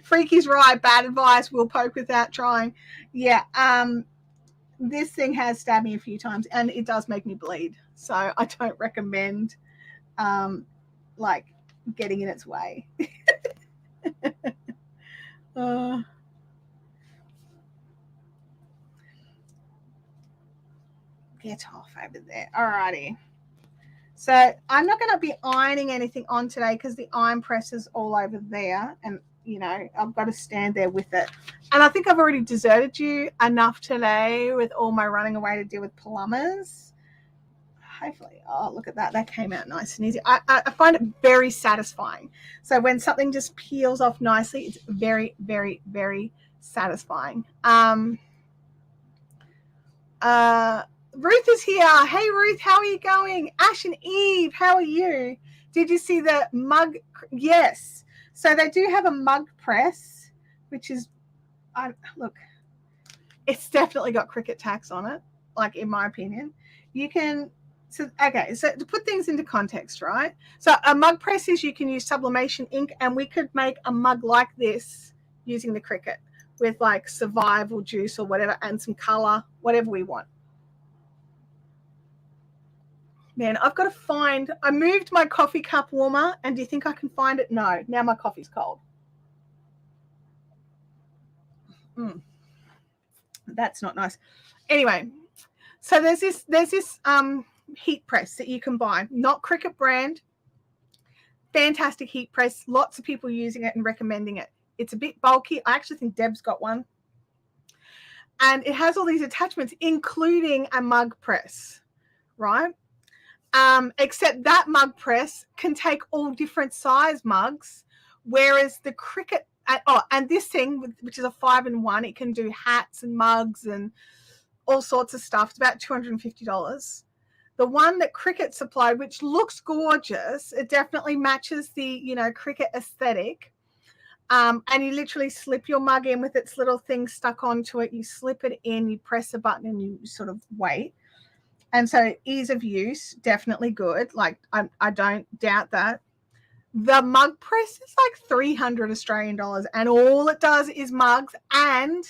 Freaky's right. Bad advice. We'll poke without trying. Yeah. This thing has stabbed me a few times, and it does make me bleed. So I don't recommend, like, getting in its way. Get off over there. Alrighty. So I'm not going to be ironing anything on today because the iron press is all over there, and you know, I've got to stand there with it. And I think I've already deserted you enough today with all my running away to deal with plumbers. Hopefully, oh, look at that. That came out nice and easy. I find it very satisfying. So when something just peels off nicely, it's very, very, very satisfying. Ruth is here. Hey, Ruth, how are you going? Ash and Eve, how are you? Did you see the mug? Yes. So they do have a mug press, which is, look, it's definitely got Cricut tax on it, like in my opinion. You can, so to put things into context, right? So a mug press is you can use sublimation ink, and we could make a mug like this using the Cricut with like survival juice or whatever and some color, whatever we want. Man, I've got to find, I moved my coffee cup warmer, and do you think I can find it? No, now my coffee's cold. That's not nice. Anyway, so there's this heat press that you can buy, not Cricut brand, fantastic heat press, lots of people using it and recommending it. It's a bit bulky. I actually think Deb's got one. And it has all these attachments, including a mug press, right? Except that mug press can take all different size mugs, whereas the Cricut, and this thing, which is a 5-in-1, it can do hats and mugs and all sorts of stuff. It's about $250. The one that Cricut supplied, which looks gorgeous, it definitely matches the, you know, Cricut aesthetic. And you literally slip your mug in with its little thing stuck onto it. You slip it in, you press a button, and you sort of wait. And so ease of use, definitely good. Like, I don't doubt that. The mug press is like 300 Australian dollars, and all it does is mugs, and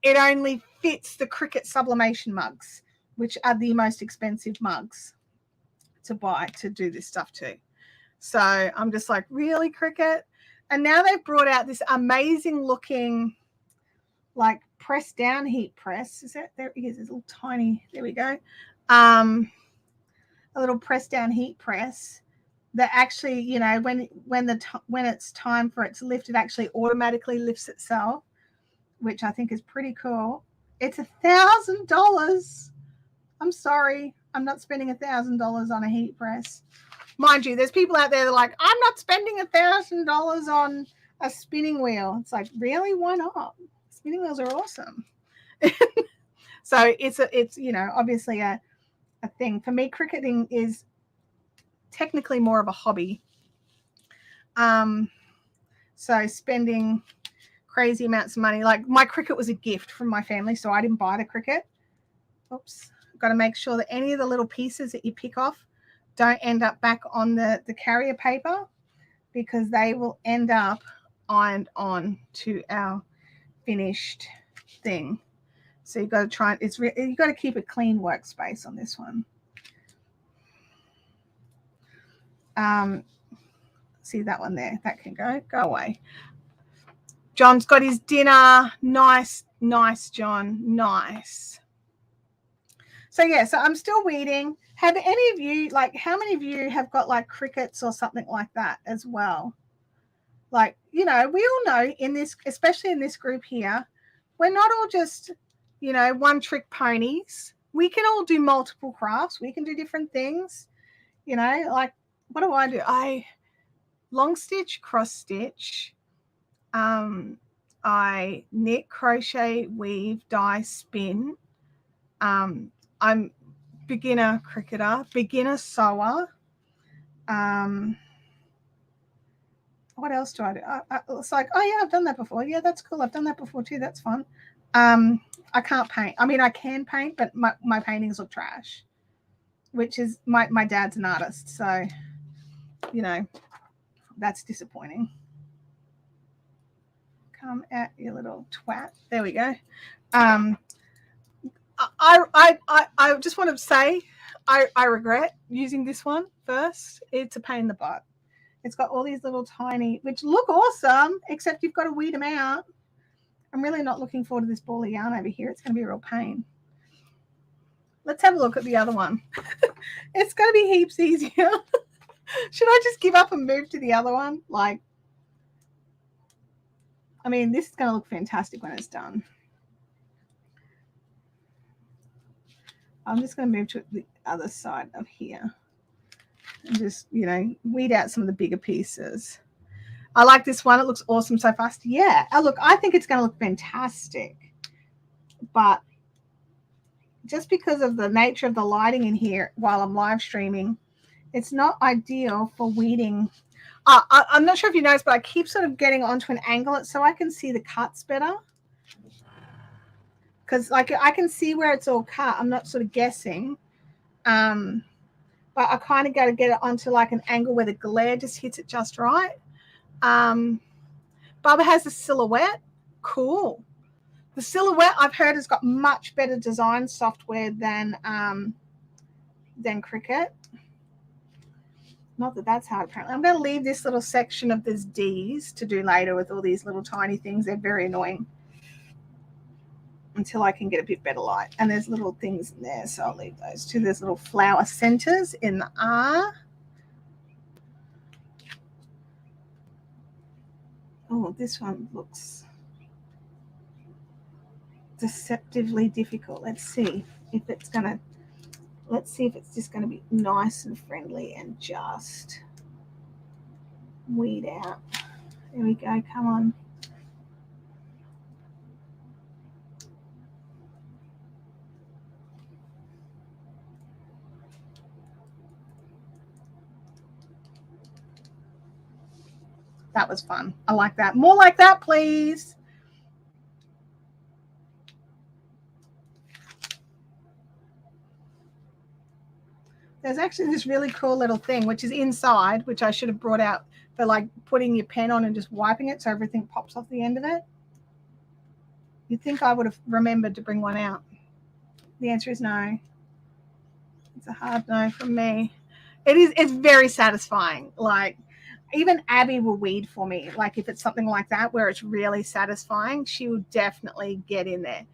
it only fits the Cricut sublimation mugs, which are the most expensive mugs to buy to do this stuff too. So I'm just like, really, Cricut? And now they've brought out this amazing looking, like, press down heat press. Is that, there it is, it's a little tiny, there we go. A little press down heat press that actually, you know, when it's time for it to lift, it actually automatically lifts itself, which I think is pretty cool. It's $1,000. I'm sorry, I'm not spending $1,000 on a heat press. Mind you, there's people out there that are like, I'm not spending $1,000 on a spinning wheel. It's like, really? Why not? Spinning wheels are awesome. So it's you know, obviously a thing. For me, cricketing is technically more of a hobby. So spending crazy amounts of money, like my Cricut was a gift from my family, so I didn't buy the Cricut. Oops. Got to make sure that any of the little pieces that you pick off don't end up back on the carrier paper, because they will end up ironed on to our finished thing. So you've got to try, you've got to keep a clean workspace on this one. See that one there? That can go away. John's got his dinner. Nice, John. Nice. So yeah, so I'm still weeding. Have any of you, like, how many of you have got like Cricuts or something like that as well? Like, you know, we all know in this, especially in this group here, we're not all just, you know, one trick ponies. We can all do multiple crafts. We can do different things. You know, like, what do? I long stitch, cross stitch. I knit, crochet, weave, dye, spin. I'm beginner cricketer, beginner sewer. What else do I do? It's like, oh yeah, I've done that before. Yeah, that's cool. I've done that before too. That's fun. I can't paint. I mean, I can paint, but my paintings look trash, which is my dad's an artist. So, you know, that's disappointing. Come at you little twat. There we go. I just want to say I regret using this one first. It's a pain in the butt. It's got all these little tiny, which look awesome, except you've got to weed them out. I'm really not looking forward to this ball of yarn over here. It's going to be a real pain. Let's have a look at the other one. It's going to be heaps easier. Should I just give up and move to the other one? Like, I mean, this is going to look fantastic when it's done. I'm just going to move to the other side of here and just, you know, weed out some of the bigger pieces. I like this one. It looks awesome so fast. Yeah. Oh, look, I think it's going to look fantastic. But just because of the nature of the lighting in here while I'm live streaming, it's not ideal for weeding. I'm not sure if you noticed, but I keep sort of getting onto an angle so I can see the cuts better. Because like I can see where it's all cut. I'm not sort of guessing. But I kind of got to get it onto like an angle where the glare just hits it just right. Bubba has a silhouette. Cool. The silhouette I've heard has got much better design software than Cricut. Not that that's hard, apparently. I'm going to leave this little section of this D's to do later with all these little tiny things. They're very annoying until I can get a bit better light. And there's little things in there, so I'll leave those too. There's little flower centers in the R. Oh, this one looks deceptively difficult. Let's see if it's gonna, let's see if it's just gonna be nice and friendly and just weed out. There we go, come on. That was fun. I like that. More like that, please. There's actually this really cool little thing, which is inside, which I should have brought out for like putting your pen on and just wiping it so everything pops off the end of it. You'd think I would have remembered to bring one out. The answer is no. It's a hard no from me. It's very satisfying. Like, even Abby will weed for me. Like, if it's something like that where it's really satisfying, she will definitely get in there.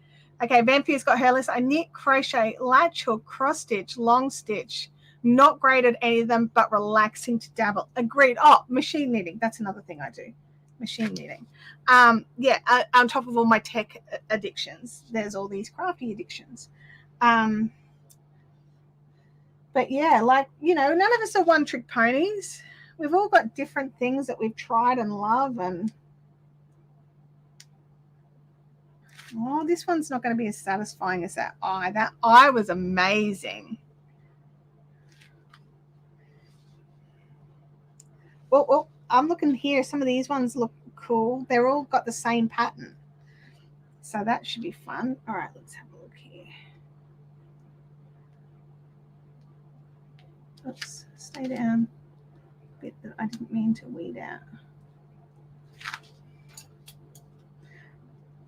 Okay, Vampyre's got her list. I knit, crochet, latch hook, cross stitch, long stitch. Not great at any of them, but relaxing to dabble. Agreed. Oh, machine knitting. That's another thing I do. Machine knitting. Yeah, on top of all my tech addictions, there's all these crafty addictions. But yeah, like, you know, none of us are one-trick ponies. We've all got different things that we've tried and love. And oh, this one's not going to be as satisfying as that eye. That eye was amazing. Oh, I'm looking here. Some of these ones look cool. They're all got the same pattern. So that should be fun. All right, let's have a look here. Oops, stay down. Bit that I didn't mean to weed out.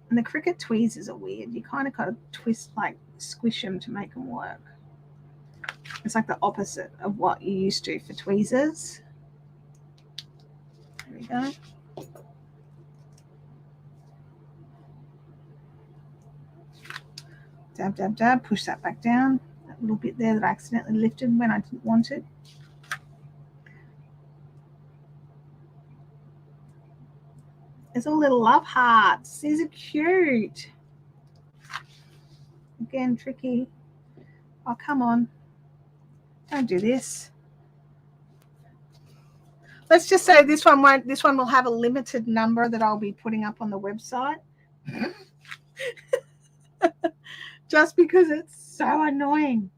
And the Cricut tweezers are weird. You kind of got to twist, like squish them to make them work. It's like the opposite of what you used to for tweezers. There we go. Dab, dab, dab. Push that back down. That little bit there that I accidentally lifted when I didn't want it. There's all little love hearts. These are cute. Again, tricky. Oh, come on. Don't do this. Let's just say this one won't. This one will have a limited number that I'll be putting up on the website. Just because it's so annoying.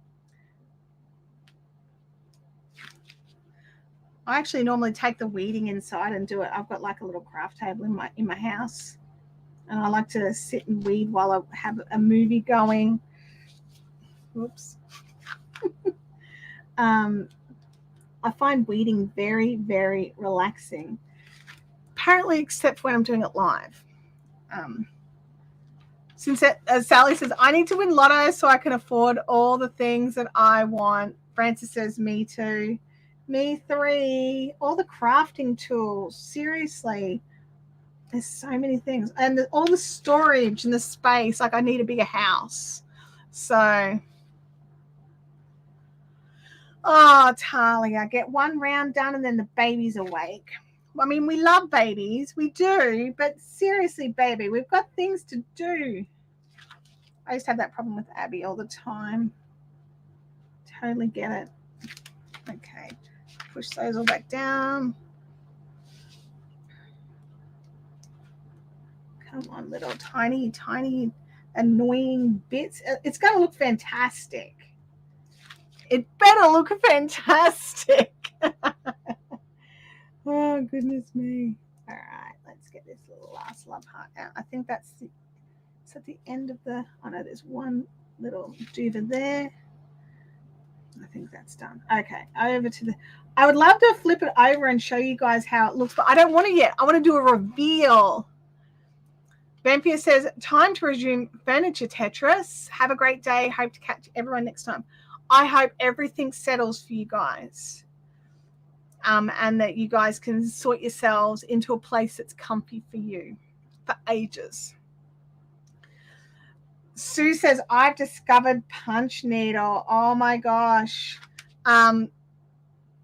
I actually normally take the weeding inside and do it. I've got like a little craft table in my house, and I like to sit and weed while I have a movie going. Whoops. I find weeding very, very relaxing. Apparently, except when I'm doing it live. As Sally says, I need to win lotto so I can afford all the things that I want. Francis says, me too. Me three. All the crafting tools. Seriously. There's so many things. And all the storage and the space. Like, I need a bigger house. So, oh, Talia, get one round done and then the baby's awake. I mean, we love babies. We do. But seriously, baby, we've got things to do. I used to have that problem with Abby all the time. Totally get it. Okay. Push those all back down. Come on, little tiny, tiny, annoying bits. It's going to look fantastic. It better look fantastic. Oh, goodness me. All right, let's get this little last love heart out. I think it's at the end of the, oh no, there's one little duva there. I think that's done. Okay, over to the, I would love to flip it over and show you guys how it looks, but I don't want to yet. I want to do a reveal. Vampire says, time to resume furniture Tetris. Have a great day. Hope to catch everyone next time. I hope everything settles for you guys. And that you guys can sort yourselves into a place that's comfy for you for ages. Sue says, I've discovered punch needle. Oh my gosh.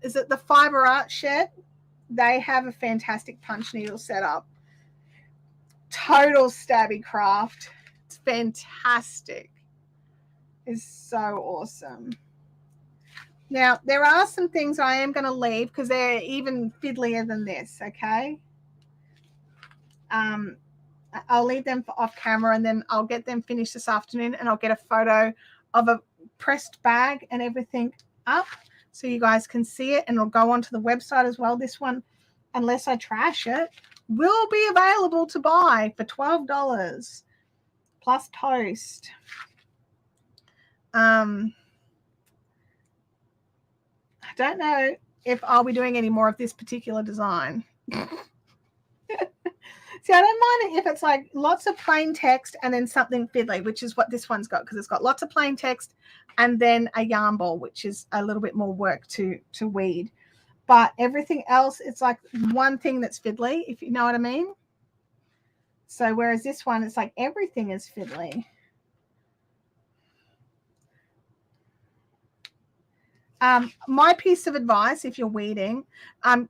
Is it the Fiber Art Shed? They have a fantastic punch needle setup. Total stabby craft. It's fantastic. It's so awesome. Now, there are some things I am going to leave because they're even fiddlier than this, okay? I'll leave them for off camera and then I'll get them finished this afternoon and I'll get a photo of a pressed bag and everything up so you guys can see it, and it'll go onto the website as well. This one, unless I trash it, will be available to buy for $12 plus post. I don't know if I'll be doing any more of this particular design. See, I don't mind it if it's like lots of plain text and then something fiddly, which is what this one's got, because it's got lots of plain text and then a yarn ball, which is a little bit more work to weed. But everything else, it's like one thing that's fiddly, if you know what I mean. So whereas this one, it's like everything is fiddly. My piece of advice, if you're weeding,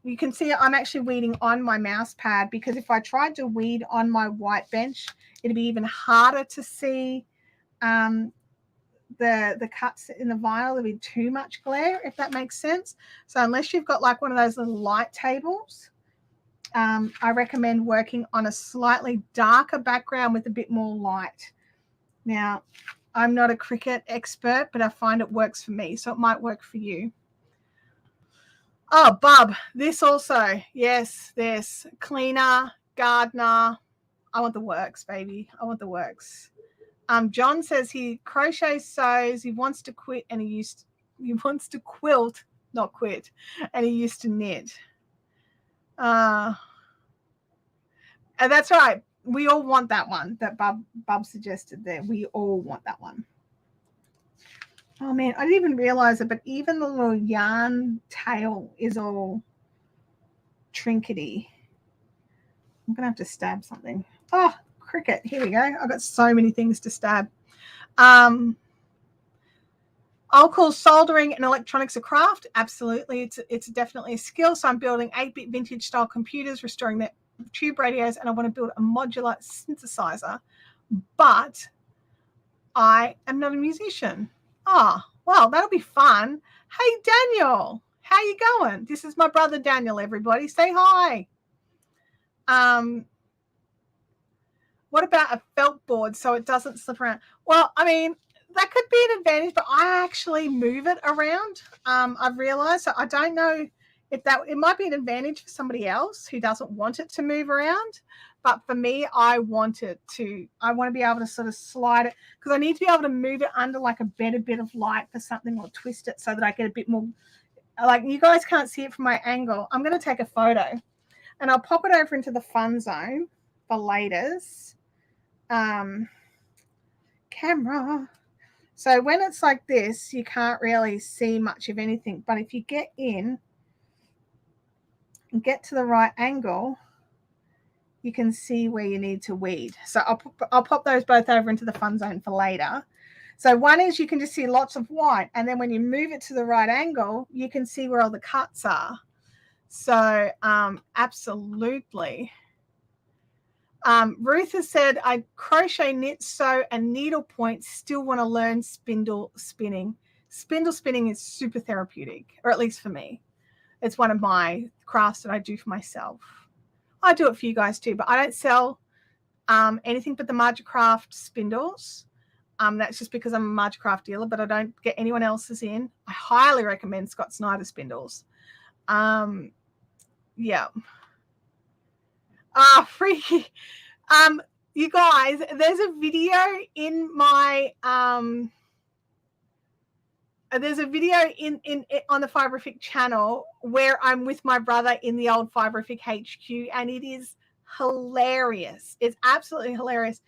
you can see I'm actually weeding on my mouse pad, because if I tried to weed on my white bench, it'd be even harder to see the cuts in the vinyl. There'd be too much glare, if that makes sense. So unless you've got like one of those little light tables, I recommend working on a slightly darker background with a bit more light. Now, I'm not a Cricut expert, but I find it works for me, so it might work for you. Oh, Bub, this also. Yes, this. Cleaner, gardener. I want the works, baby. I want the works. John says he crochets, sews, he wants to quit, and he wants to quilt, not quit, and he used to knit. And that's right. We all want that one that Bub suggested there. We all want that one. Oh, man, I didn't even realize it, but even the little yarn tail is all trinkety. I'm going to have to stab something. Oh, Cricut. Here we go. I've got so many things to stab. I'll call soldering and electronics a craft. Absolutely. It's definitely a skill. So I'm building 8-bit vintage style computers, restoring their tube radios, and I want to build a modular synthesizer, but I am not a musician. Oh, well, that'll be fun. Hey, Daniel, how you going? This is my brother Daniel, everybody. Say hi. What about a felt board so it doesn't slip around? Well, I mean, that could be an advantage, but I actually move it around. I've realized, so I don't know if it might be an advantage for somebody else who doesn't want it to move around. But for me, I want to be able to sort of slide it, because I need to be able to move it under like a better bit of light for something, or twist it so that I get a bit more, like you guys can't see it from my angle. I'm going to take a photo and I'll pop it over into the fun zone for laters. Camera. So when it's like this, you can't really see much of anything. But if you get in and get to the right angle, you can see where you need to weed. So I'll pop those both over into the fun zone for later. So one is you can just see lots of white, and then when you move it to the right angle, you can see where all the cuts are. So absolutely. Ruth has said, I crochet, knit, sew, and needlepoint. Still want to learn spindle spinning. Spindle spinning is super therapeutic, or at least for me. It's one of my crafts that I do for myself. I do it for you guys too, but I don't sell anything but the Margicraft spindles. That's just because I'm a Margicraft dealer, but I don't get anyone else's in. I highly recommend Scott Snyder spindles. Yeah. Freaky. You guys, there's a video in my there's a video in on the Fiberific channel where I'm with my brother in the old Fiberific HQ, and it is hilarious. It's absolutely hilarious.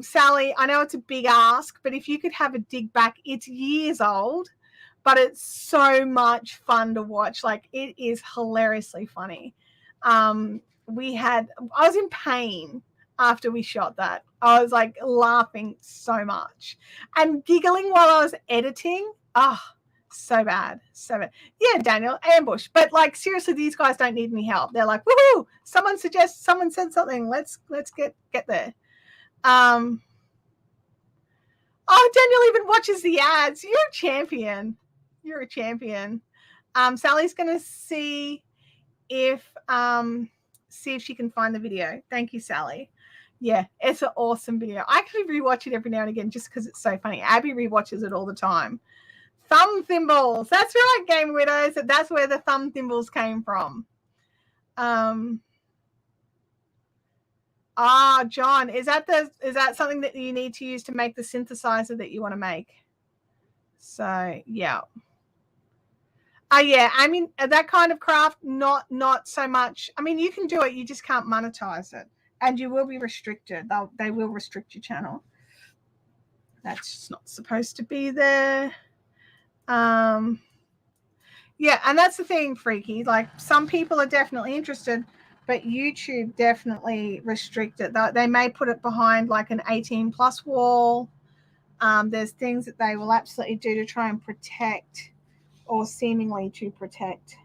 Sally, I know it's a big ask, but if you could have a dig back, it's years old, but it's so much fun to watch. Like, it is hilariously funny. I was in pain after we shot that. I was like laughing so much and giggling while I was editing. Oh, so bad. So bad. Yeah, Daniel, ambush. But like, seriously, these guys don't need any help. They're like, woohoo, someone said something. Let's get there. Oh, Daniel even watches the ads. You're a champion. You're a champion. Sally's gonna see if she can find the video. Thank you, Sally. Yeah, it's an awesome video. I actually rewatch it every now and again just because it's so funny. Abby rewatches it all the time. Thumb thimbles. That's right, Game Widows. That's where the thumb thimbles came from. John, is that something that you need to use to make the synthesizer that you want to make? So yeah. Yeah, I mean, that kind of craft, not so much. I mean, you can do it, you just can't monetize it, and you will be restricted. They will restrict your channel. That's just not supposed to be there. Yeah, and that's the thing, Freaky. Like, some people are definitely interested, but YouTube definitely restrict it. They may put it behind like an 18+ wall. There's things that they will absolutely do to try and protect, or seemingly to protect,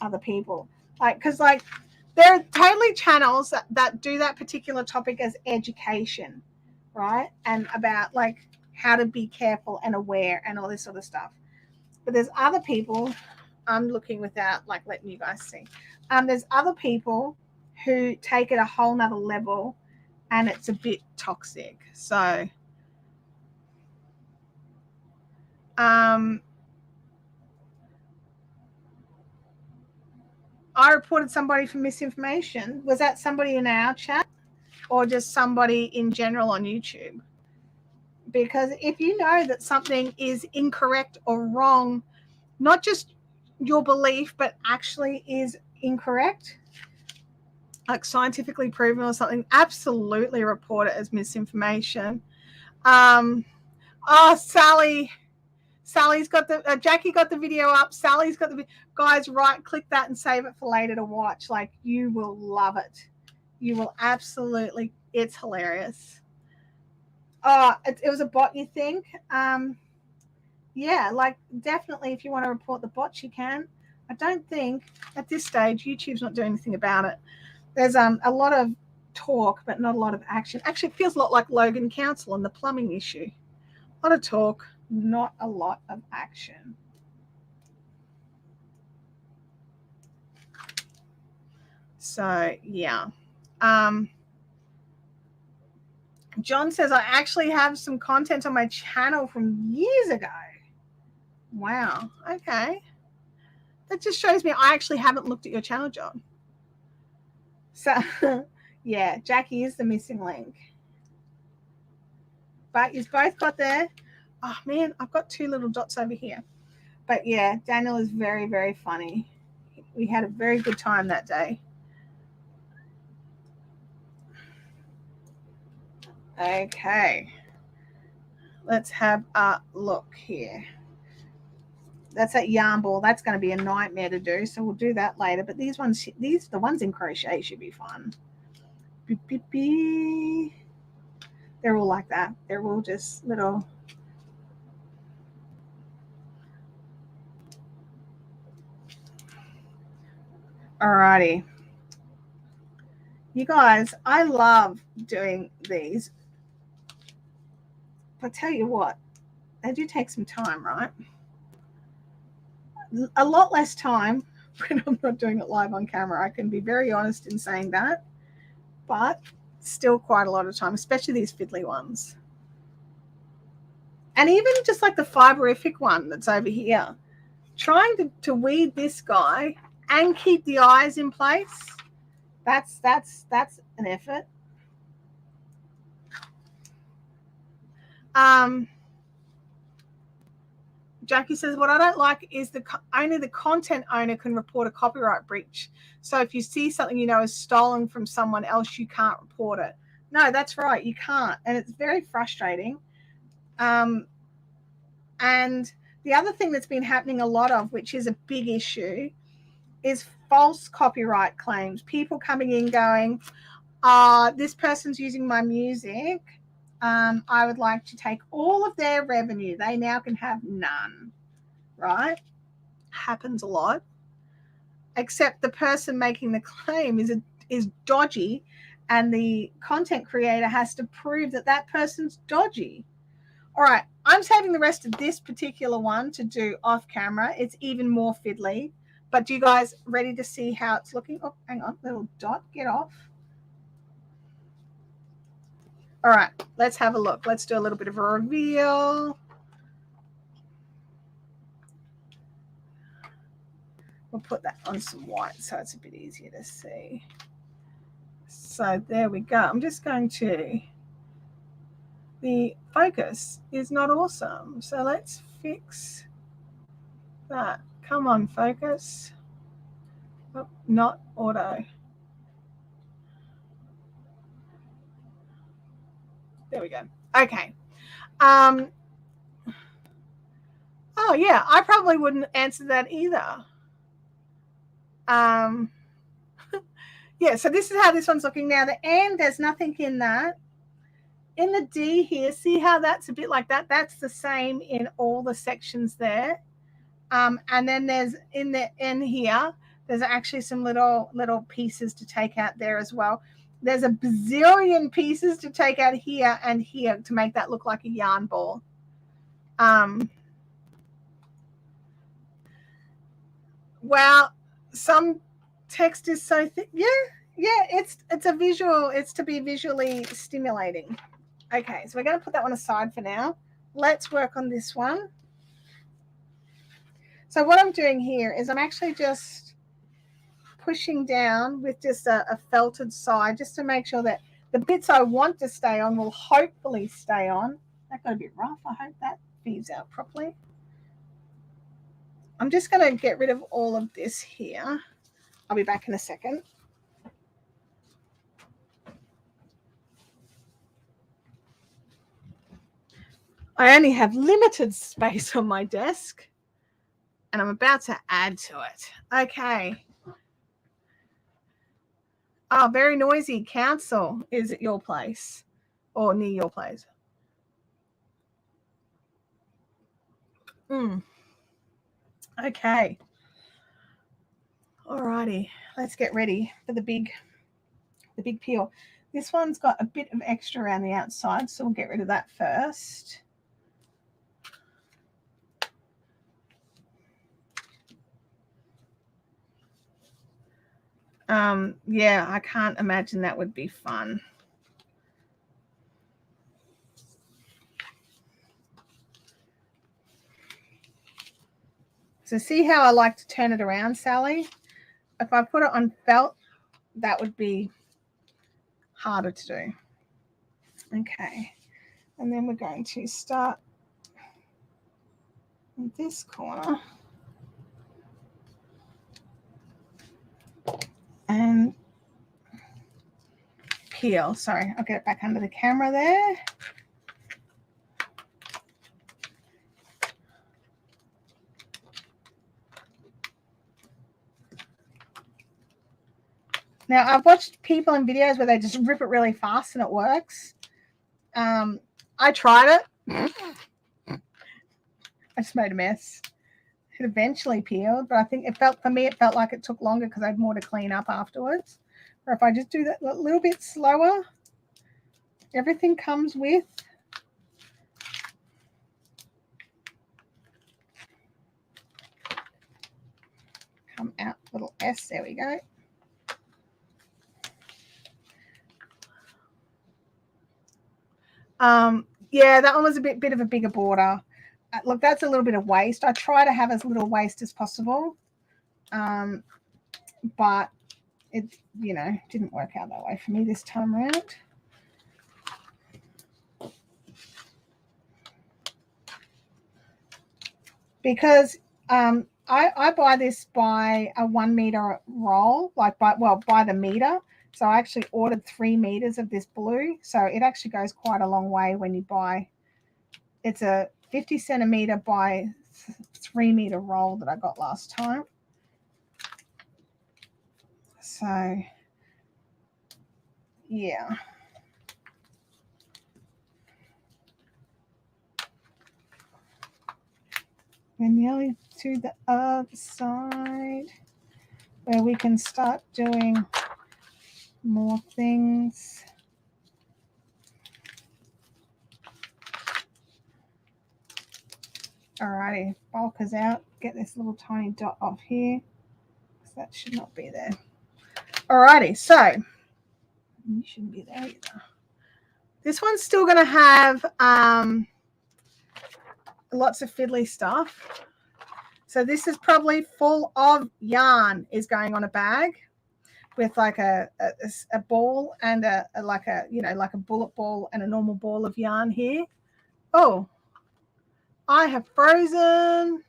other people. Because there are totally channels that do that particular topic as education, right? And about like how to be careful and aware and all this sort of stuff. But there's other people, I'm looking without like letting you guys see. There's other people who take it a whole nother level, and it's a bit toxic. So I reported somebody for misinformation. Was that somebody in our chat or just somebody in general on YouTube? Because if you know that something is incorrect or wrong, not just your belief, but actually is incorrect, like scientifically proven or something, absolutely report it as misinformation. Sally's got the Jackie got the video up. Sally's got the guys. Right click that and save it for later to watch. Like, you will love it. You will absolutely. It's hilarious. It was a bot, you think? Yeah, like, definitely if you want to report the bots, you can. I don't think at this stage YouTube's not doing anything about it. There's a lot of talk, but not a lot of action. Actually, it feels a lot like Logan Council and the plumbing issue. A lot of talk, not a lot of action. So yeah. John says, I actually have some content on my channel from years ago. Wow. Okay. That just shows me I actually haven't looked at your channel, John. So yeah, Jackie is the missing link. But you've both got there. Oh man, I've got two little dots over here. But yeah, Daniel is very, very funny. We had a very good time that day. Okay. Let's have a look here. That's that yarn ball. That's going to be a nightmare to do, so we'll do that later. But the ones in crochet should be fun. Beep, beep, beep. They're all like that. They're all just little. Alrighty. You guys, I love doing these. I tell you what, they do take some time, right? A lot less time when I'm not doing it live on camera. I can be very honest in saying that, but still quite a lot of time, especially these fiddly ones. And even just like the Fiberific one that's over here, trying to weed this guy and keep the eyes in place, that's an effort. Jackie says, what I don't like is only the content owner can report a copyright breach. So if you see something you know is stolen from someone else, you can't report it. No, that's right, you can't. And it's very frustrating. And the other thing that's been happening a lot of, which is a big issue, is false copyright claims. People coming in going, this person's using my music. I would like to take all of their revenue. They now can have none, right? Happens a lot. Except the person making the claim is dodgy, and the content creator has to prove that that person's dodgy. All right, I'm saving the rest of this particular one to do off camera. It's even more fiddly. But you guys ready to see how it's looking? Oh, hang on, little dot, get off. All right, let's have a look. Let's do a little bit of a reveal. We'll put that on some white so it's a bit easier to see. So there we go. I'm just going to, the focus is not awesome. So let's fix that. Come on, focus. Oh, not auto. There we go. Okay. Oh, yeah, I probably wouldn't answer that either. Yeah, so this is how this one's looking now. The N, there's nothing in that. In the D here, see how that's a bit like that? That's the same in all the sections there. And then there's in the N here, there's actually some little pieces to take out there as well. There's a bazillion pieces to take out here and here to make that look like a yarn ball. Well, some text is so thick. Yeah, it's a visual. It's to be visually stimulating. Okay, so we're going to put that one aside for now. Let's work on this one. So what I'm doing here is I'm actually just pushing down with just a felted side just to make sure that the bits I want to stay on will hopefully stay on. That got a bit rough. I hope that feeds out properly. I'm just going to get rid of all of this here. I'll be back in a second. I only have limited space on my desk, and I'm about to add to it. Okay. Oh, very noisy. Council is at your place or near your place. Okay. All righty. Let's get ready for the big peel. This one's got a bit of extra around the outside, so we'll get rid of that first. Yeah, I can't imagine that would be fun. So see how I like to turn it around, Sally? If I put it on felt, that would be harder to do. Okay. And then we're going to start in this corner. And peel. Sorry, I'll get it back under the camera there. Now, I've watched people in videos where they just rip it really fast and it works. I tried it. I just made a mess. It eventually peeled, but I think for me, it felt like it took longer because I had more to clean up afterwards. Or if I just do that a little bit slower, everything comes with. Come out, little S, there we go. Yeah, that one was a bit of a bigger border. Look, that's a little bit of waste. I try to have as little waste as possible, but it, didn't work out that way for me this time around. Because I buy this by a 1 meter roll, by the meter. So I actually ordered 3 meters of this blue. So it actually goes quite a long way when you buy. It's a 50 centimeter by 3 meter roll that I got last time. So yeah. We're nearly to the other side where we can start doing more things. Alrighty, bulk is out. Get this little tiny dot off here. That should not be there. Alrighty, so you shouldn't be there either. This one's still going to have lots of fiddly stuff. So this is probably full of yarn is going on a bag with like a ball and like a bullet ball and a normal ball of yarn here. Oh, I have frozen.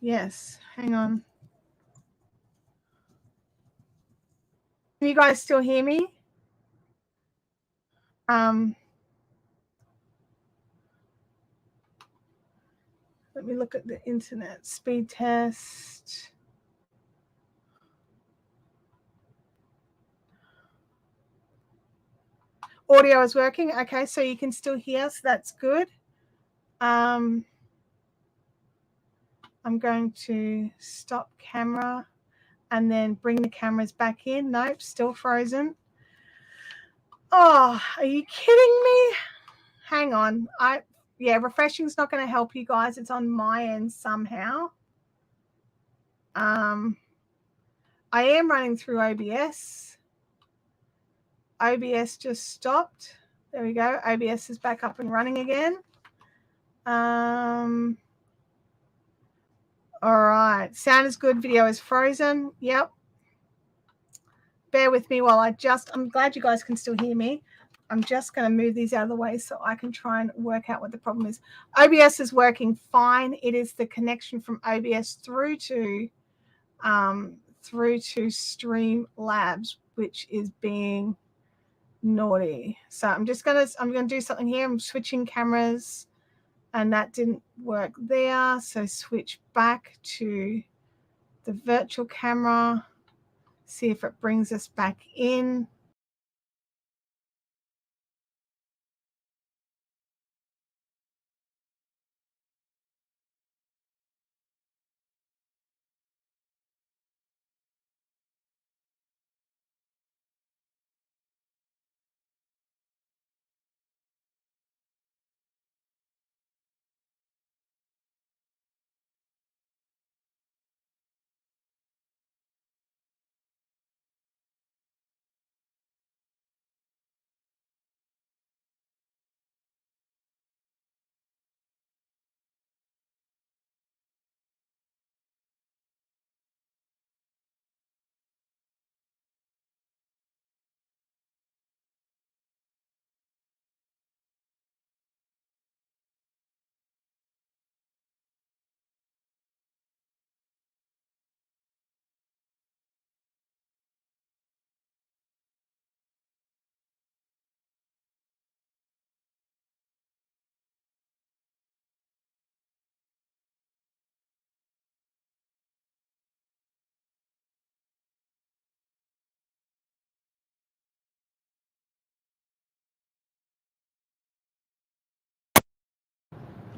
Yes, hang on. Can you guys still hear me? Let me look at the internet speed test. Audio is working. Okay, so you can still hear, so that's good. I'm going to stop camera and then bring the cameras back in. Nope, still frozen. Oh, are you kidding me? Hang on. Refreshing is not going to help you guys. It's on my end somehow. I am running through OBS. OBS just stopped. There we go. OBS is back up and running again. All right. Sound is good. Video is frozen. Yep. Bear with me while I'm glad you guys can still hear me. I'm just going to move these out of the way so I can try and work out what the problem is. OBS is working fine. It is the connection from OBS through to Streamlabs, which is being naughty. So I'm going to do something here. I'm switching cameras and that didn't work there. So switch back to the virtual camera. See if it brings us back in.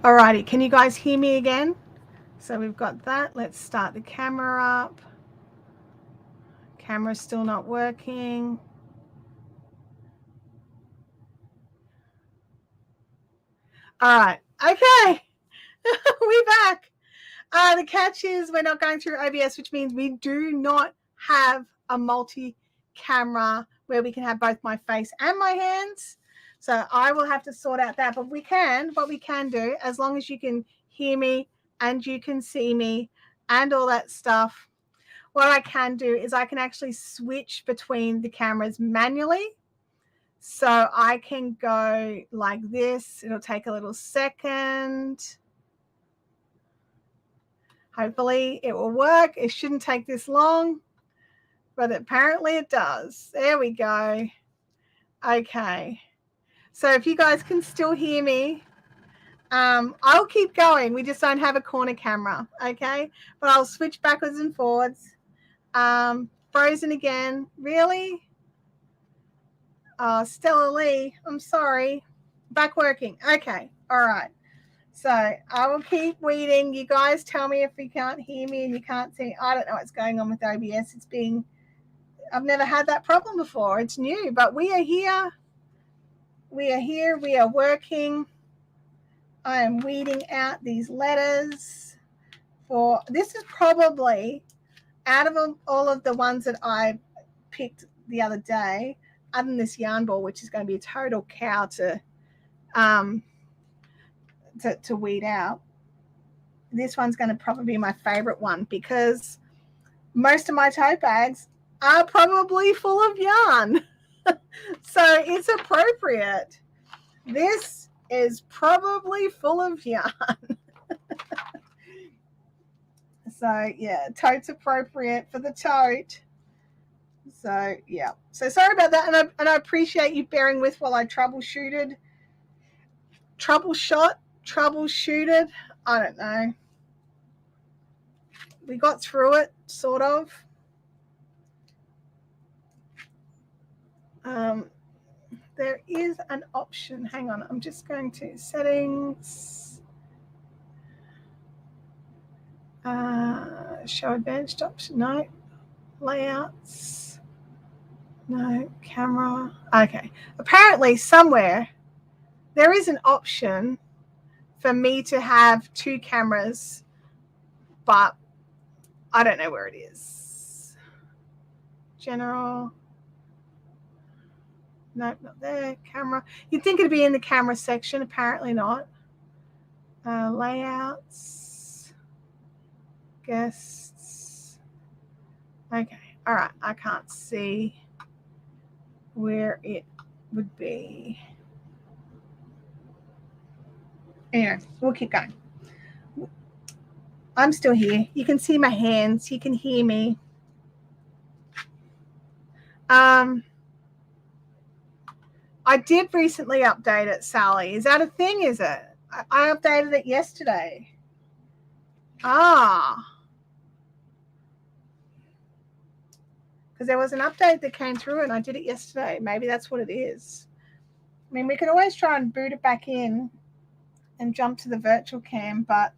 Alrighty, can you guys hear me again? So we've got that. Let's start the camera up. Camera's still not working. All right, okay, we're back. The catch is we're not going through OBS, which means we do not have a multi-camera where we can have both my face and my hands. So I will have to sort out that, but what we can do, as long as you can hear me and you can see me and all that stuff, what I can do is I can actually switch between the cameras manually. So I can go like this. It'll take a little second. Hopefully it will work. It shouldn't take this long, but apparently it does. There we go. Okay. So if you guys can still hear me, I'll keep going. We just don't have a corner camera, okay? But I'll switch backwards and forwards. Frozen again. Really? Stella Lee, I'm sorry. Back working. Okay. All right. So I will keep reading. You guys tell me if you can't hear me and you can't see. I don't know what's going on with OBS. I've never had that problem before. It's new, but we are here. We are here. We are working. I am weeding out these letters this is probably, out of all of the ones that I picked the other day, other than this yarn ball, which is going to be a total cow to weed out. This one's going to probably be my favorite one because most of my tote bags are probably full of yarn. So it's appropriate. This is probably full of yarn. So yeah, tote's appropriate for the tote. So yeah. So sorry about that, and I appreciate you bearing with while I troubleshooted. I don't know. We got through it, sort of. There is an option. Hang on, I'm just going to settings. Show advanced option. No. Layouts. No. Camera. Okay. Apparently somewhere there is an option for me to have two cameras, but I don't know where it is. General. Nope, not there. Camera. You'd think it'd be in the camera section. Apparently not. Layouts. Guests. Okay. All right. I can't see where it would be. Anyway, we'll keep going. I'm still here. You can see my hands. You can hear me. I did recently update it, Sally. Is that a thing, is it? I updated it yesterday. Because there was an update that came through and I did it yesterday. Maybe that's what it is. I mean, we could always try and boot it back in and jump to the virtual cam, but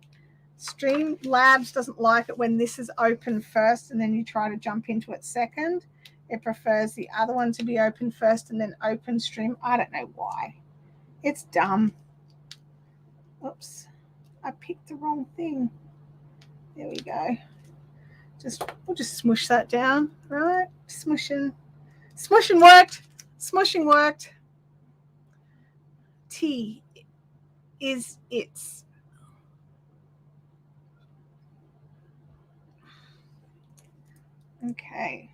Streamlabs doesn't like it when this is open first and then you try to jump into it second. It prefers the other one to be open first and then open stream. I don't know why. It's dumb. Oops. I picked the wrong thing. There we go. We'll just smush that down, right? Smushing worked. Smushing worked. T is its. Okay,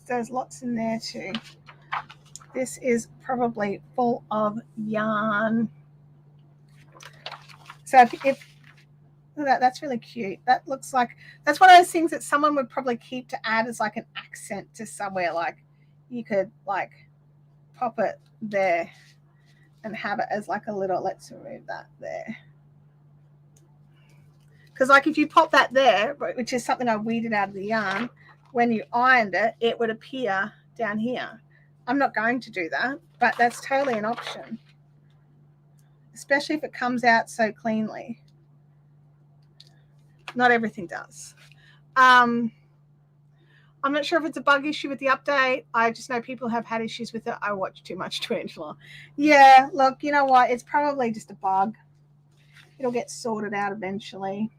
there's lots in there too. This is probably full of yarn. So if that's really cute. That looks like, that's one of those things that someone would probably keep to add as like an accent to somewhere. Like you could like pop it there and have it as like a little, let's remove that there. Because like if you pop that there, which is something I weeded out of the yarn, when you ironed it, it would appear down here. I'm not going to do that, but that's totally an option. especially if it comes out so cleanly. Not everything does. I'm not sure if it's a bug issue with the update. I just know people have had issues with it. I watch too much Tarantula. Yeah, look, you know what? It's probably just a bug. It'll get sorted out eventually.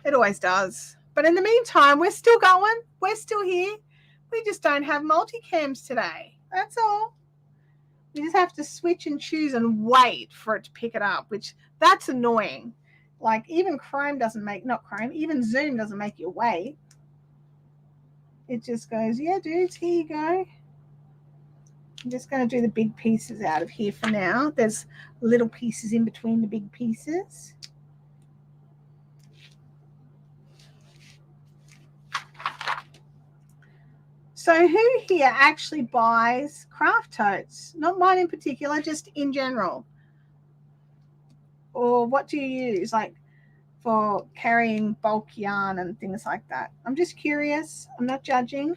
It always does. But in the meantime, we're still going. We're still here. We just don't have multicams today. That's all. You just have to switch and choose and wait for it to pick it up, which that's annoying. Like even Chrome doesn't make, not Chrome, even Zoom doesn't make you wait. It just goes, yeah, dudes, here you go. I'm just going to do the big pieces out of here for now. There's little pieces in between the big pieces. So who here actually buys craft totes? Not mine in particular, just in general. Or what do you use, like for carrying bulk yarn and things like that? I'm just curious. I'm not judging.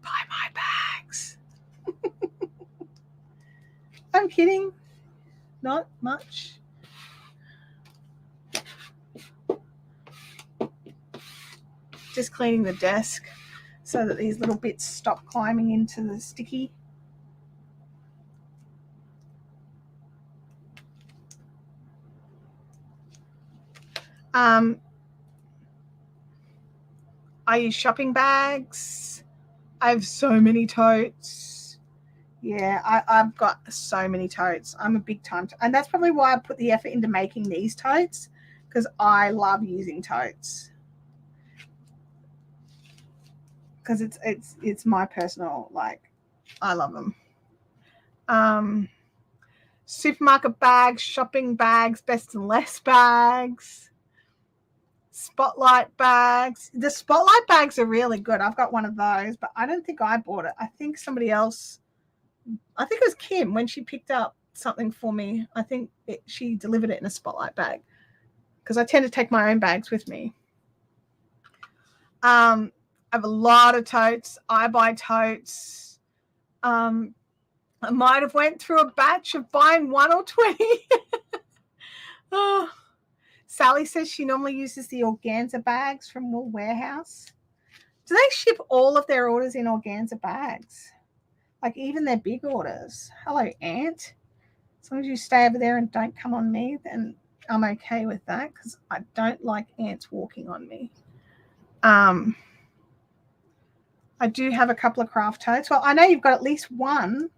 Buy my bags. I'm kidding. Not much. Just cleaning the desk so that these little bits stop climbing into the sticky. I use shopping bags. I have so many totes. Yeah, I've got so many totes. I'm a big time, and that's probably why I put the effort into making these totes, because I love using totes. Because it's my personal, like, I love them. Supermarket bags, shopping bags, best and less bags, spotlight bags. The spotlight bags are really good. I've got one of those, but I don't think I bought it. I think somebody else, I think it was Kim, when she picked up something for me. I think she delivered it in a spotlight bag, because I tend to take my own bags with me. I have a lot of totes. I buy totes. I might have went through a batch of buying 1 or 20. Oh. Sally says she normally uses the organza bags from Wool Warehouse. Do they ship all of their orders in organza bags? Like even their big orders? Hello, Ant. As long as you stay over there and don't come on me, then I'm okay with that, because I don't like ants walking on me. I do have a couple of craft totes. Well, I know you've got at least one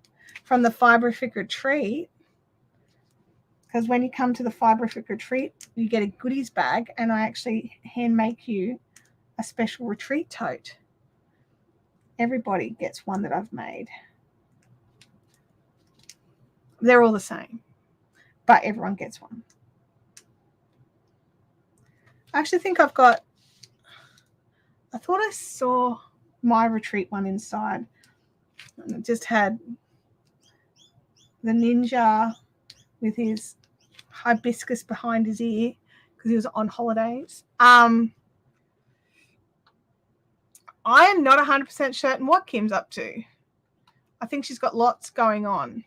from the Fiberific retreat, because when you come to the Fiberific retreat, you get a goodies bag, and I actually hand make you a special retreat tote. Everybody gets one that I've made. They're all the same, but everyone gets one. I actually think I've got, I thought I saw my retreat one inside, and it just had the ninja with his hibiscus behind his ear because he was on holidays. I am not 100% certain what Kim's up to. I think she's got lots going on.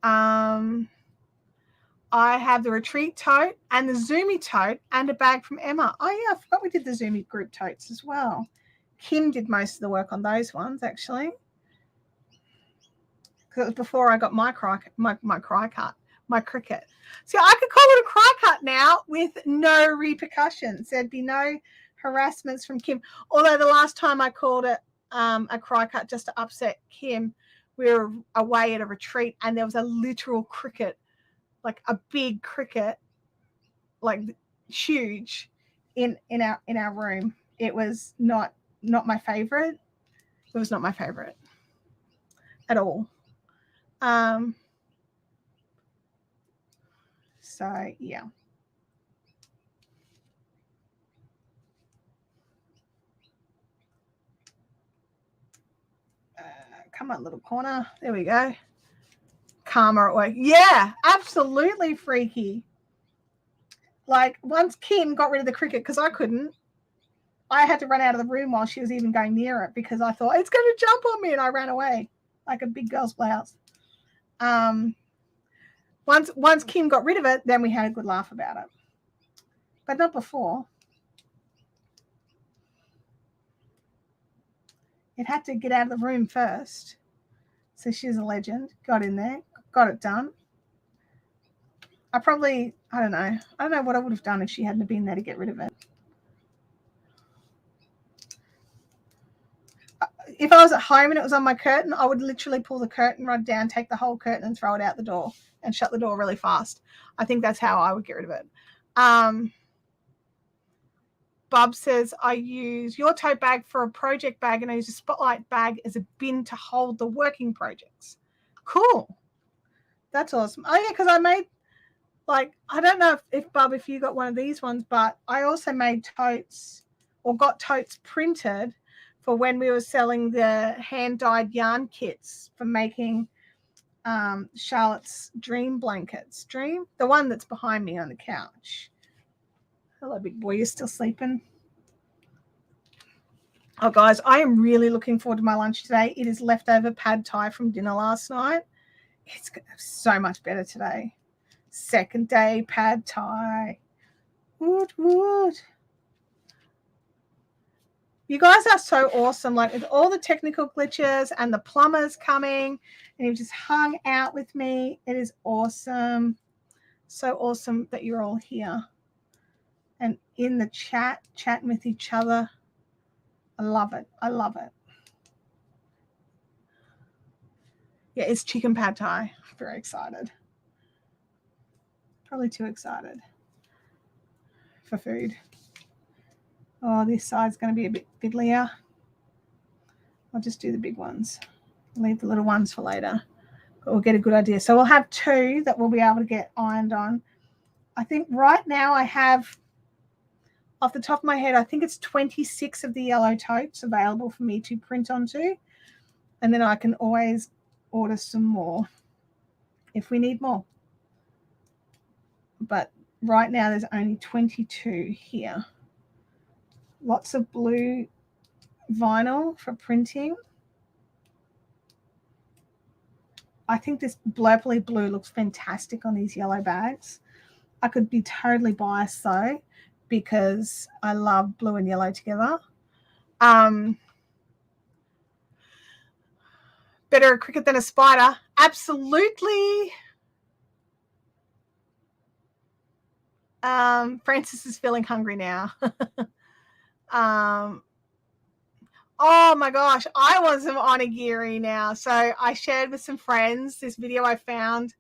I have the retreat tote and the Zoomy tote and a bag from Emma. Oh yeah, I forgot we did the Zoomy group totes as well. Kim did most of the work on those ones, actually, because it was before I got my Cricut. So I could call it a Cricut now with no repercussions. There'd be no harassments from Kim. Although the last time I called it a Cricut just to upset Kim, we were away at a retreat and there was a literal cricket, like a big cricket, like huge, in our room. It was not my favorite. It was not my favorite at all. So yeah. Come on, little corner. There we go. Karma at work. Yeah, absolutely freaky. Like once Kim got rid of the cricket, because I couldn't. I had to run out of the room while she was even going near it because I thought it's going to jump on me, and I ran away like a big girl's blouse. Once Kim got rid of it, then we had a good laugh about it, but not before. It had to get out of the room first. So she's a legend. Got in there, got it done. I don't know what I would have done if she hadn't been there to get rid of it. If I was at home and it was on my curtain, I would literally pull the curtain rod down, take the whole curtain and throw it out the door and shut the door really fast. I think that's how I would get rid of it. Bob says, I use your tote bag for a project bag and I use a spotlight bag as a bin to hold the working projects. Cool. That's awesome. Oh, yeah, because I made, like, I don't know if Bob, if you got one of these ones, but I also made totes or got totes printed for when we were selling the hand-dyed yarn kits for making Charlotte's dream blankets. Dream? The one that's behind me on the couch. Hello, big boy. You're still sleeping? Oh, guys, I am really looking forward to my lunch today. It is leftover pad thai from dinner last night. It's so much better today. Second day pad thai. Woot. You guys are so awesome. Like, with all the technical glitches and the plumbers coming, and you've just hung out with me. It is awesome. So awesome that you're all here and in the chat, chatting with each other. I love it. I love it. Yeah, it's chicken pad thai. Very excited. Probably too excited for food. Oh, this side's going to be a bit fiddlier. I'll just do the big ones. Leave the little ones for later. But we'll get a good idea. So we'll have 2 that we'll be able to get ironed on. I think right now I have, off the top of my head, I think it's 26 of the yellow totes available for me to print onto. And then I can always order some more if we need more. But right now there's only 22 here. Lots of blue vinyl for printing. I think this blurply blue looks fantastic on these yellow bags. I could be totally biased though, because I love blue and yellow together. Better a cricket than a spider. Absolutely. Francis is feeling hungry now. Oh my gosh, I want some onigiri now. So I shared with some friends this video I found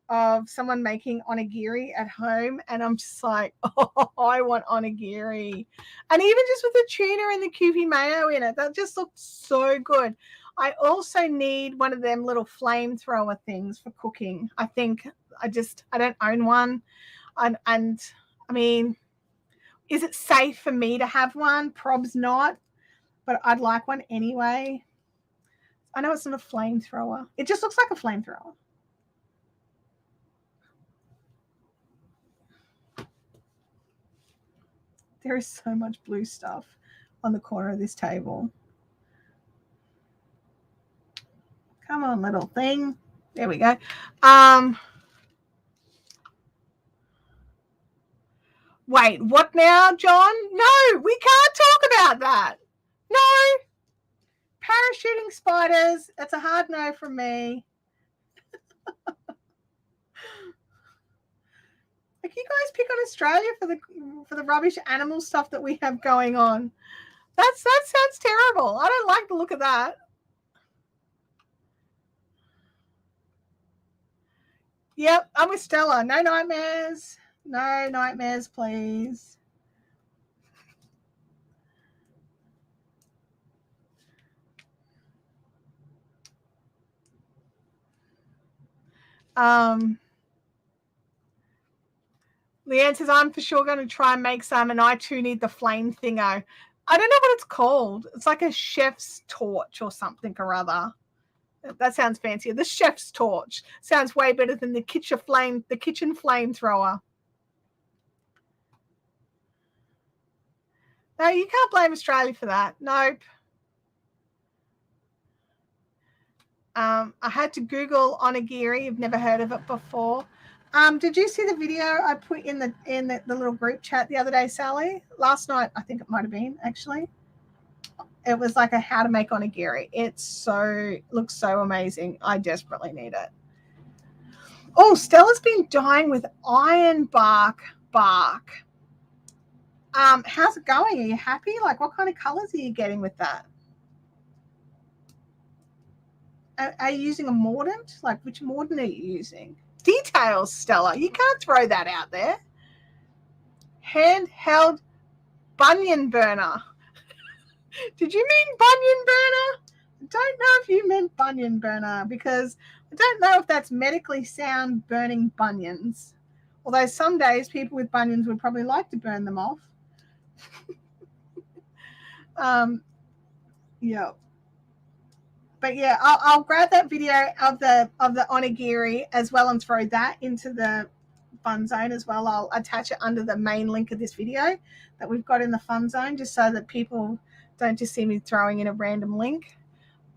of someone making onigiri at home, and I'm just like, oh, I want onigiri. And even just with the tuna and the Kewpie mayo in it, that just looks so good. I also need one of them little flamethrower things for cooking. I think I don't own one. And I mean, is it safe for me to have one? Prob's not, but I'd like one anyway. I know it's not a flamethrower. It just looks like a flamethrower. There is so much blue stuff on the corner of this table. Come on, little thing. There we go. Wait, what now, John? No, we can't talk about that. No. Parachuting spiders. That's a hard no from me. Like, you guys pick on Australia for the rubbish animal stuff that we have going on. That sounds terrible. I don't like the look of that. Yep, I'm with Stella. No nightmares. No nightmares, please. Leanne says, I'm for sure going to try and make some, and I too need the flame thingo. I don't know what it's called. It's like a chef's torch or something or other. That sounds fancier. The chef's torch sounds way better than the kitchen flamethrower. No, you can't blame Australia for that. Nope. I had to Google onigiri. You've never heard of it before. Did you see the video I put in the little group chat the other day, Sally? Last night, I think it might have been, actually. It was like a how to make onigiri. Looks so amazing. I desperately need it. Oh, Stella's been dying with ironbark bark. How's it going? Are you happy? Like, what kind of colors are you getting with that? Are you using a mordant? Like, which mordant are you using? Details, Stella. You can't throw that out there. Handheld bunion burner. Did you mean bunion burner? I don't know if you meant bunion burner, because I don't know if that's medically sound burning bunions. Although some days people with bunions would probably like to burn them off. Yeah. But yeah, I'll grab that video of the onigiri as well and throw that into the fun zone as well. I'll attach it under the main link of this video that we've got in the fun zone, just so that people don't just see me throwing in a random link.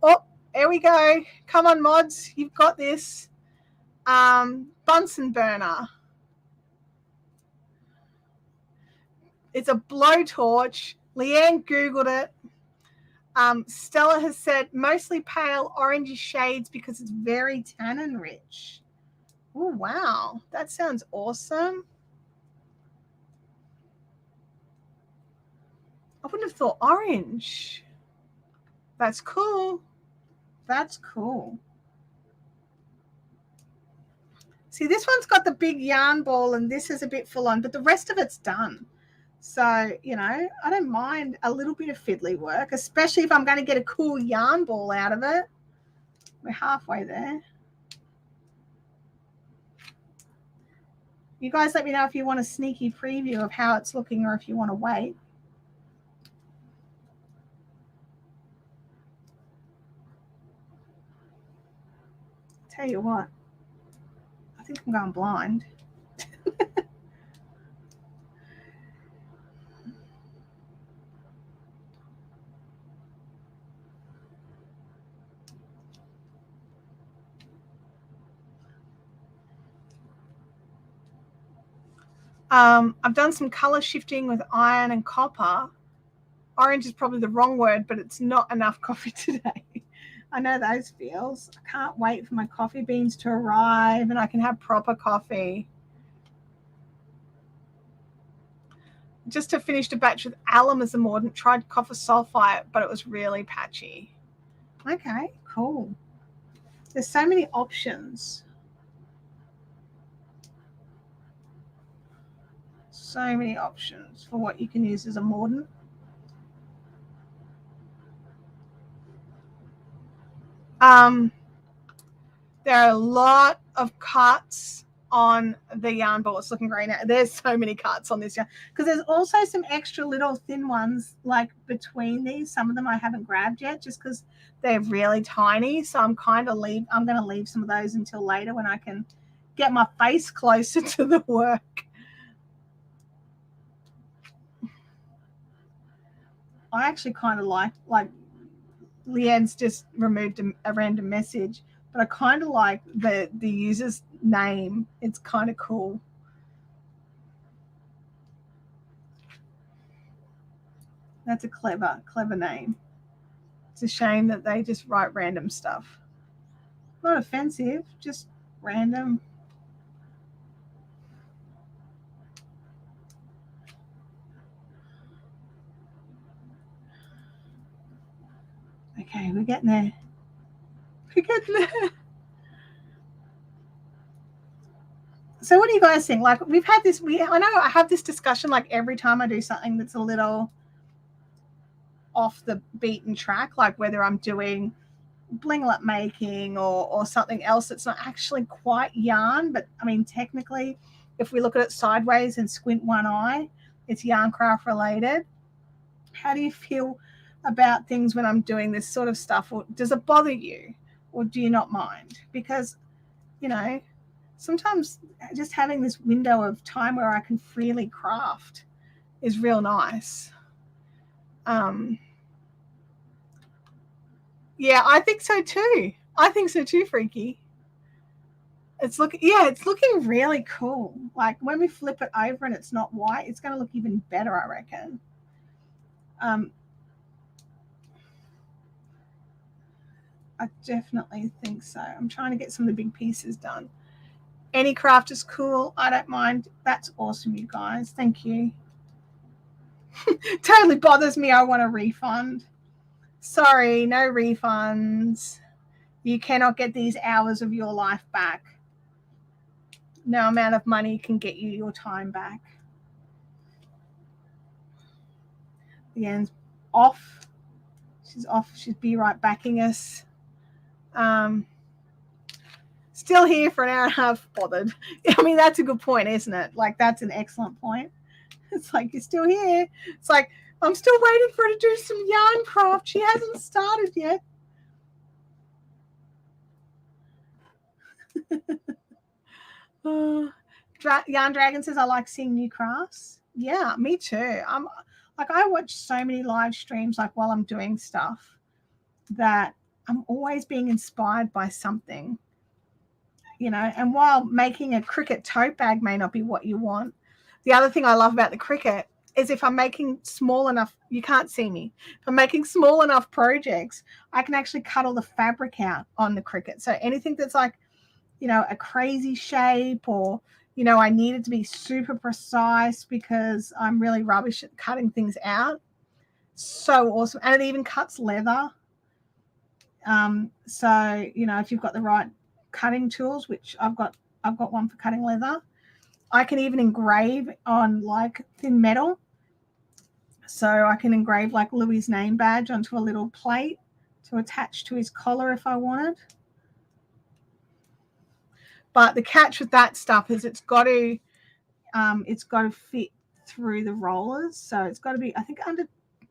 Oh, there we go. Come on, mods. You've got this. Bunsen burner. It's a blowtorch. Leanne Googled it. Stella has said mostly pale orangey shades because it's very tannin rich. Oh, wow. That sounds awesome. I wouldn't have thought orange. That's cool. That's cool. See, this one's got the big yarn ball and this is a bit full on, but the rest of it's done. So, you know, I don't mind a little bit of fiddly work, especially if I'm going to get a cool yarn ball out of it. We're halfway there. You guys let me know if you want a sneaky preview of how it's looking or if you want to wait. Tell you what, I think I'm going blind. I've done some color shifting with iron and copper. Orange is probably the wrong word, but it's not enough coffee today. I know those feels. I can't wait for my coffee beans to arrive and I can have proper coffee. Just to finish a batch with alum as a mordant, tried copper sulfite, but it was really patchy. Okay, cool. There's so many options. So many options for what you can use as a mordant. There are a lot of cuts on the yarn ball. It's looking great now. There's so many cuts on this yarn because there's also some extra little thin ones like between these. Some of them I haven't grabbed yet just because they're really tiny. So I'm going to leave some of those until later when I can get my face closer to the work. I actually kind of like Leanne's just removed a random message, but I kind of like the user's name. It's kind of cool. That's a clever name. It's a shame that they just write random stuff. Not offensive, just random. Okay, we're getting there. So what do you guys think? Like we've had this, I know I have this discussion like every time I do something that's a little off the beaten track, like whether I'm doing blinglet making or something else that's not actually quite yarn, but I mean technically if we look at it sideways and squint one eye, it's yarn craft related. How do you feel about things when I'm doing this sort of stuff, or does it bother you, or do you not mind? Because, you know, sometimes just having this window of time where I can freely craft is real nice. Yeah, I think so too. I think so too, Freaky. It's looking really cool. Like when we flip it over and it's not white, it's going to look even better, I reckon. I definitely think so. I'm trying to get some of the big pieces done. Any craft is cool. I don't mind. That's awesome, you guys. Thank you. Totally bothers me. I want a refund. Sorry, no refunds. You cannot get these hours of your life back. No amount of money can get you your time back. The end's off. She's off. She'll be right backing us. Still here for an hour and a half, bothered. I mean, that's a good point, isn't it? Like, that's an excellent point. It's like, you're still here. It's like, I'm still waiting for her to do some yarn craft. She hasn't started yet. Yarn Dragon says, I like seeing new crafts. Yeah, me too. I watch so many live streams like while I'm doing stuff that I'm always being inspired by something, you know. And while making a Cricut tote bag may not be what you want, the other thing I love about the Cricut is if I'm making small enough, you can't see me, if I'm making small enough projects, I can actually cut all the fabric out on the Cricut. So anything that's like, you know, a crazy shape, or, you know, I need it to be super precise because I'm really rubbish at cutting things out. So awesome. And it even cuts leather. So, you know, if you've got the right cutting tools, which I've got one for cutting leather, I can even engrave on like thin metal. So I can engrave like Louis's name badge onto a little plate to attach to his collar if I wanted. But the catch with that stuff is it's got to fit through the rollers. So it's got to be, I think, under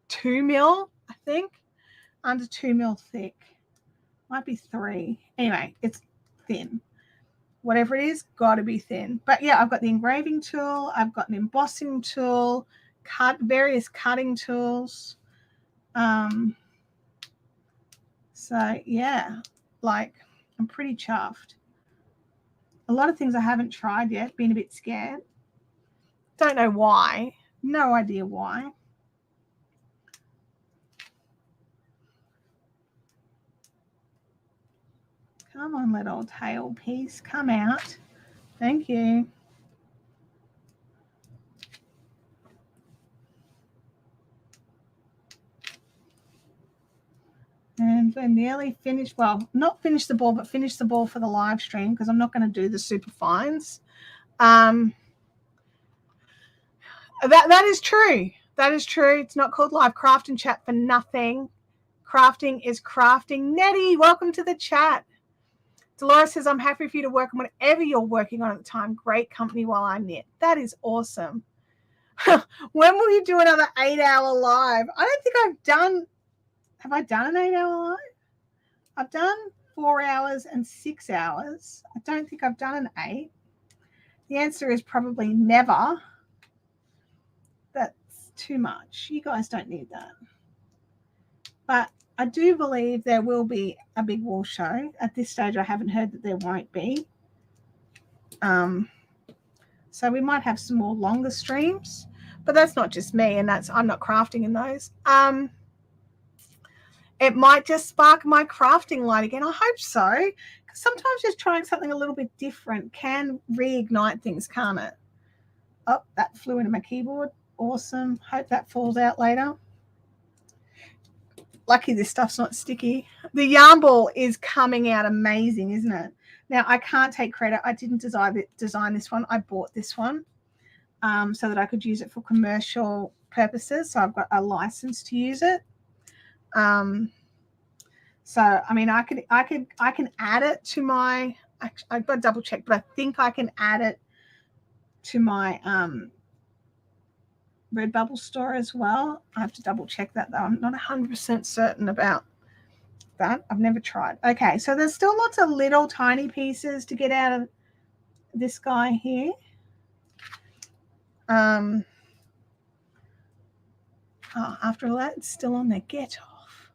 2 mil, under 2 mil thick. Might be 3. Anyway, it's thin. Whatever it is, got to be thin. But yeah, I've got the engraving tool. I've got an embossing tool, various cutting tools. So yeah, like, I'm pretty chuffed. A lot of things I haven't tried yet, been a bit scared. Don't know why. No idea why. Come on, little tail piece. Come out. Thank you. And we're nearly finished. Well, not finished the ball, but finished the ball for the live stream because I'm not going to do the super fines. That is true. That is true. It's not called Live Craft and Chat for nothing. Crafting is crafting. Nettie, welcome to the chat. Dolores says, I'm happy for you to work on whatever you're working on at the time. Great company while I knit. That is awesome. When will you do another 8-hour live? I don't think I've done. Have I done an 8-hour live? I've done 4 hours and 6 hours. I don't think I've done an 8. The answer is probably never. That's too much. You guys don't need that. But I do believe there will be a big wool show. At this stage, I haven't heard that there won't be. So we might have some more longer streams, but that's not just me, and I'm not crafting in those. It might just spark my crafting light again. I hope so, because sometimes just trying something a little bit different can reignite things, can't it? Oh, that flew into my keyboard. Awesome. Hope that falls out later. Lucky this stuff's not sticky. The yarn ball is coming out amazing, isn't it? Now, I can't take credit. I didn't design this one. I bought this one so that I could use it for commercial purposes. So I've got a license to use it. So I mean, I can add it to my. I've got to double check, but I think I can add it to my Redbubble store as well. I have to double check that though. I'm not 100% certain about that. I've never tried. Okay, so there's still lots of little tiny pieces to get out of this guy here. Oh, after all that, it's still on there. Get off.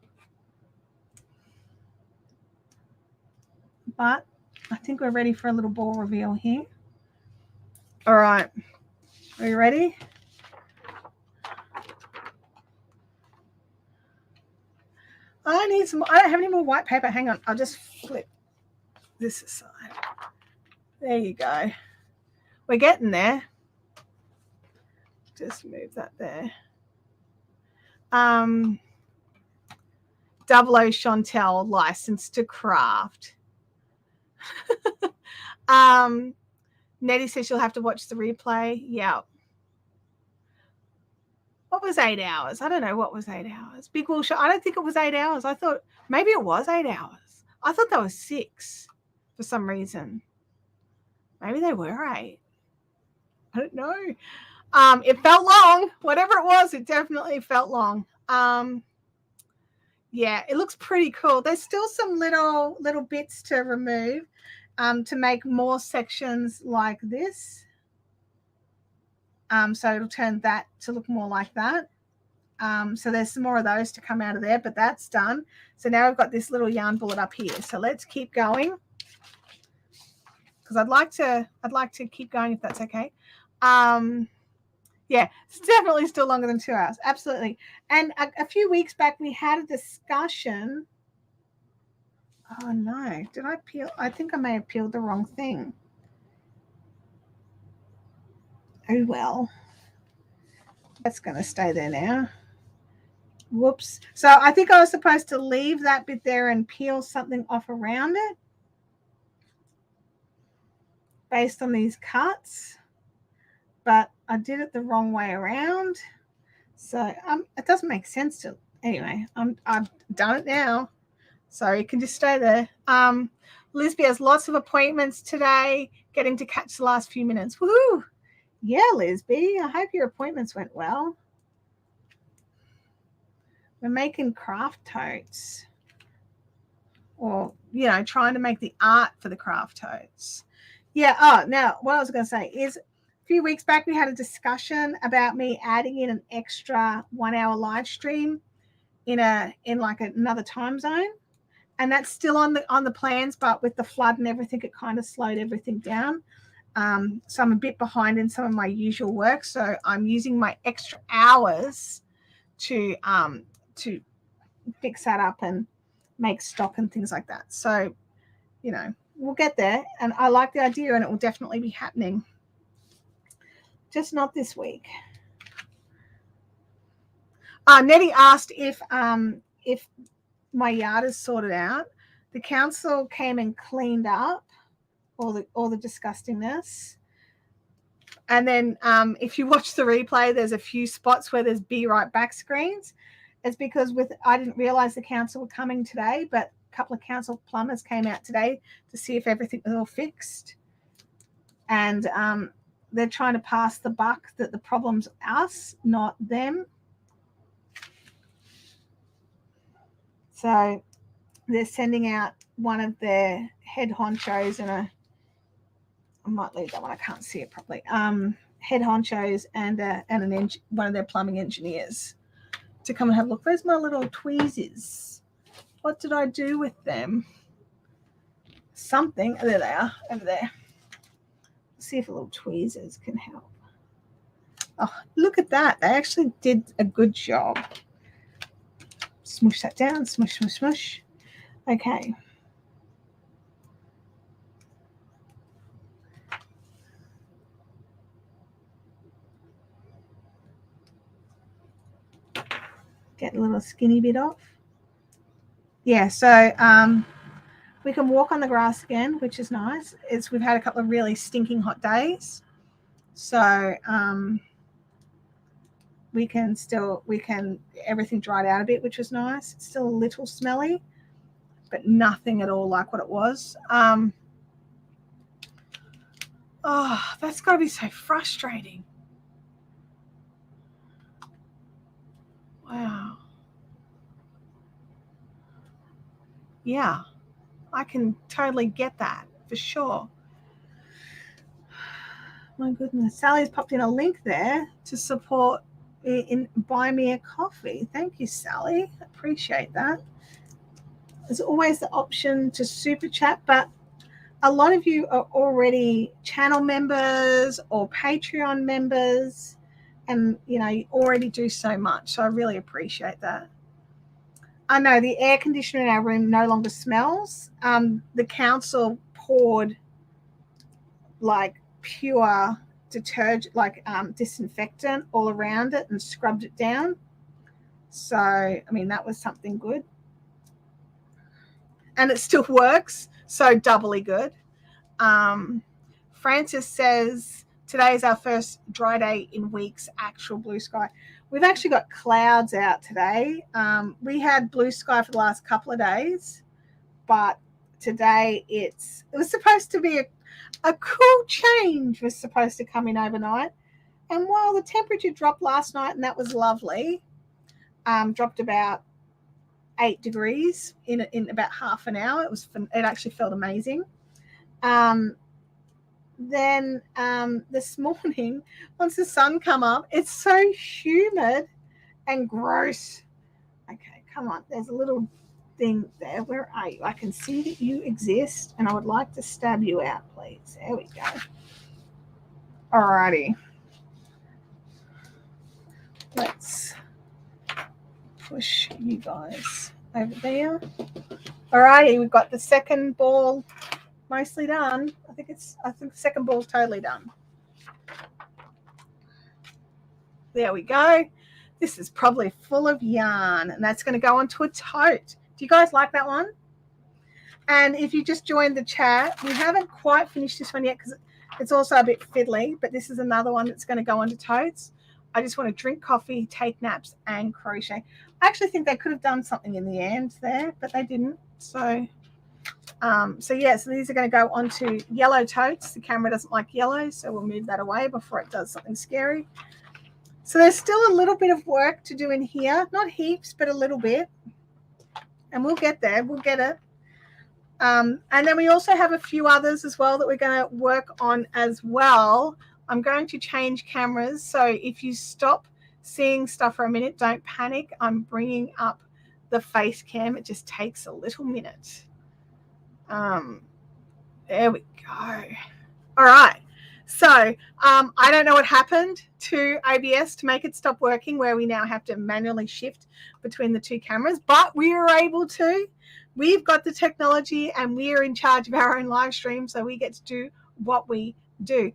But I think we're ready for a little ball reveal here. All right. Are you ready? I need some. I don't have any more white paper. Hang on. I'll just flip this aside. There you go. We're getting there. Just move that there. 00 Chantel, licensed to craft. Nettie says she'll have to watch the replay. Yeah. What was 8 hours? I don't know what was 8 hours. Big Wool Show. I don't think it was 8 hours. I thought maybe it was 8 hours. I thought that was 6 for some reason. Maybe they were 8. I don't know. It felt long. Whatever it was, it definitely felt long. Yeah, it looks pretty cool. There's still some little bits to remove to make more sections like this. So it'll turn that to look more like that. So there's some more of those to come out of there, but that's done. So now we've got this little yarn bullet up here. So let's keep going, because I'd like to keep going if that's okay. Yeah, it's definitely still longer than 2 hours. Absolutely. And a few weeks back, we had a discussion. Oh, no. Did I peel? I think I may have peeled the wrong thing. Oh, well. That's going to stay there now. Whoops. So I think I was supposed to leave that bit there and peel something off around it based on these cuts. But I did it the wrong way around. So it doesn't make sense to. Anyway, I've done it now. So you can just stay there. Lisby has lots of appointments today, getting to catch the last few minutes. Woohoo! Yeah, Lisby, I hope your appointments went well. We're making craft totes. Or, you know, trying to make the art for the craft totes. Yeah, now what I was going to say is, a few weeks back, we had a discussion about me adding in an extra 1 hour live stream in like another time zone, and that's still on the plans. But with the flood and everything, it kind of slowed everything down. So I'm a bit behind in some of my usual work. So I'm using my extra hours to fix that up and make stock and things like that. So, you know, we'll get there, and I like the idea, and it will definitely be happening. Just not this week. Nettie asked if my yard is sorted out. The council came and cleaned up all the disgustingness. And then if you watch the replay, there's a few spots where there's Be Right Back screens. It's because I didn't realize the council were coming today, but a couple of council plumbers came out today to see if everything was all fixed. And they're trying to pass the buck that the problem's us, not them. So they're sending out one of their head honchos and I might leave that one. I can't see it properly. Head honchos and one of their plumbing engineers to come and have a look. Where's my little tweezers? What did I do with them? Something. There they are, over there. See if a little tweezers can help. Oh, look at that. They actually did a good job. Smush that down. Smush, smush, smush. Okay. Get a little skinny bit off. Yeah, so we can walk on the grass again, which is nice. We've had a couple of really stinking hot days. So we can everything dried out a bit, which was nice. It's still a little smelly, but nothing at all like what it was. Oh, that's got to be so frustrating. Wow. Yeah, I can totally get that for sure. My goodness. Sally's popped in a link there to support buy me a coffee. Thank you, Sally. Appreciate that. There's always the option to super chat, but a lot of you are already channel members or Patreon members, and you already do so much. So I really appreciate that. I know the air conditioner in our room no longer smells. The council poured like pure detergent, like disinfectant all around it and scrubbed it down. So, I mean, that was something good. And it still works, so doubly good. Francis says, today is our first dry day in weeks, actual blue sky. We've actually got clouds out today. We had blue sky for the last couple of days, but today it was supposed to be a cool change was supposed to come in overnight. And while the temperature dropped last night, and that was lovely, dropped about 8 degrees in about half an hour. It actually felt amazing. Then this morning, once the sun come up, it's so humid and gross. Okay, come on. There's a little thing there. Where are you? I can see that you exist, and I would like to stab you out, please. There we go. Alrighty. Let's push you guys over there. Alrighty, we've got the second ball mostly done. I think the second ball's totally done. There we go. This is probably full of yarn, and that's going to go onto a tote. Do you guys like that one? And if you just joined the chat, we haven't quite finished this one yet because it's also a bit fiddly, but this is another one that's going to go onto totes. I just want to drink coffee, take naps, and crochet. I actually think they could have done something in the end there, but they didn't. So these are going to go onto yellow totes. The camera doesn't like yellow, so we'll move that away before it does something scary. So there's still a little bit of work to do in here. Not heaps, but a little bit. And we'll get there. We'll get it. And then we also have a few others as well that we're going to work on as well. I'm going to change cameras. So if you stop seeing stuff for a minute, don't panic. I'm bringing up the face cam. It just takes a little minute. There we go. All right. So I don't know what happened to OBS to make it stop working, where we now have to manually shift between the two cameras, but we are able to. We've got the technology and we're in charge of our own live stream, so we get to do what we do.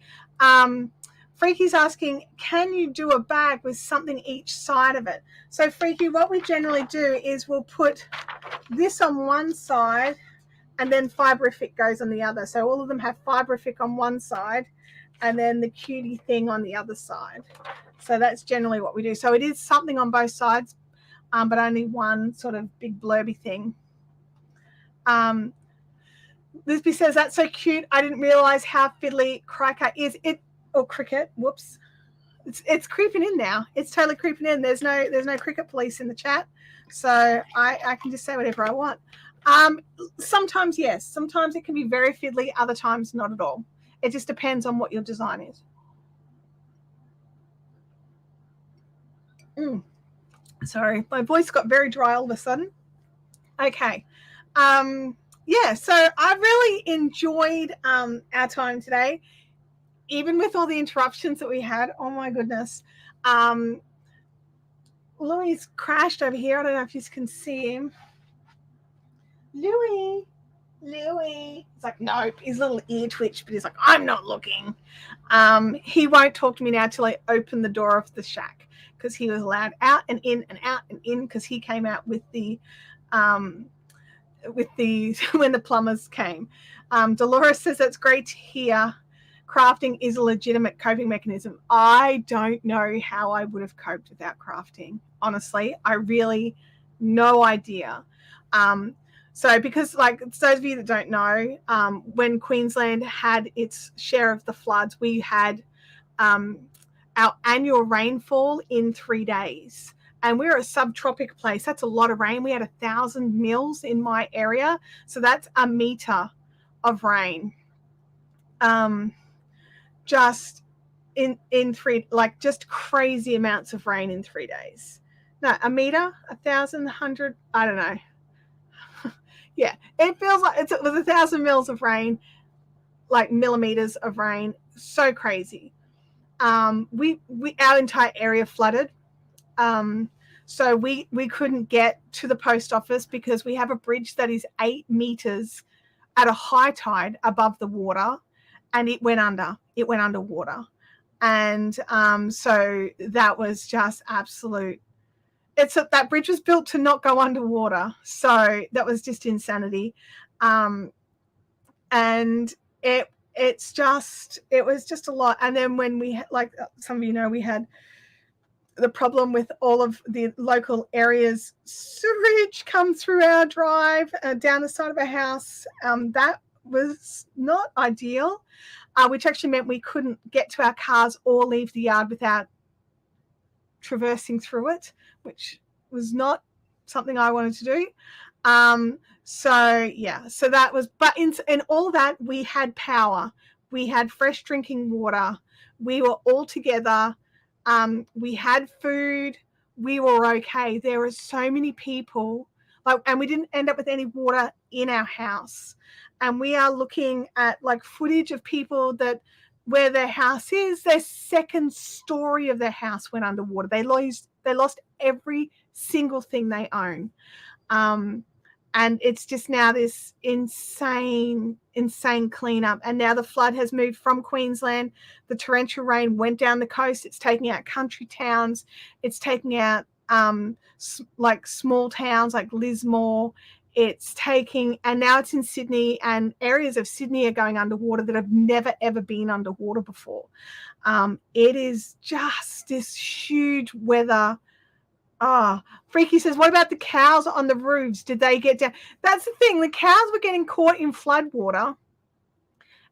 Freaky's asking, can you do a bag with something each side of it? So Freaky, what we generally do is we'll put this on one side and then Fiberific goes on the other. So all of them have Fiberific on one side and then the cutie thing on the other side. So that's generally what we do. So it is something on both sides, but only one sort of big blurby thing. Lisby says, that's so cute. I didn't realize how fiddly Cricut is. Cricut. Whoops. It's creeping in now. It's totally creeping in. There's no Cricut police in the chat. So I can just say whatever I want. Sometimes, yes. Sometimes it can be very fiddly. Other times, not at all. It just depends on what your design is. Sorry, my voice got very dry all of a sudden. Okay. Yeah, so I really enjoyed our time today, even with all the interruptions that we had. Oh, my goodness. Louis crashed over here. I don't know if you can see him. Louis. He's like, nope. His little ear twitched, but he's like, I'm not looking. He won't talk to me now till I open the door of the shack, because he was allowed out and in and out and in, because he came out with the when the plumbers came. Dolores says, that's great to hear. Crafting is a legitimate coping mechanism. I don't know how I would have coped without crafting. Honestly, I really no idea. So because, like, those of you that don't know, when Queensland had its share of the floods, we had our annual rainfall in 3 days. And we're a subtropic place. That's a lot of rain. We had 1,000 mils in my area. So that's a meter of rain. Just in three, like just crazy amounts of rain in 3 days. No, a meter, 1,000, 100, I don't know. Yeah, it feels like it was 1,000 mils of rain, like millimeters of rain. So crazy. We our entire area flooded. So we couldn't get to the post office because we have a bridge that is 8 meters at a high tide above the water, and it went underwater. And so that was just absolute. That bridge was built to not go underwater, so that was just insanity. And it was just a lot. And then when we had, like some of you know, we had the problem with all of the local areas sewage come through our drive down the side of our house. That was not ideal, which actually meant we couldn't get to our cars or leave the yard without traversing through it, which was not something I wanted to do. So that was, but in all that, we had power, we had fresh drinking water, we were all together, we had food, we were okay. There were so many people, and we didn't end up with any water in our house. And we are looking at like footage of people that where their house is, their second story of their house went underwater. They lost every single thing they own. And it's just now this insane cleanup. And now the flood has moved from Queensland. The torrential rain went down the coast. It's taking out country towns. It's taking out like small towns like Lismore. And now it's in Sydney, and areas of Sydney are going underwater that have never, ever been underwater before. It is just this huge weather. Freaky says, what about the cows on the roofs? Did they get down? That's the thing. The cows were getting caught in floodwater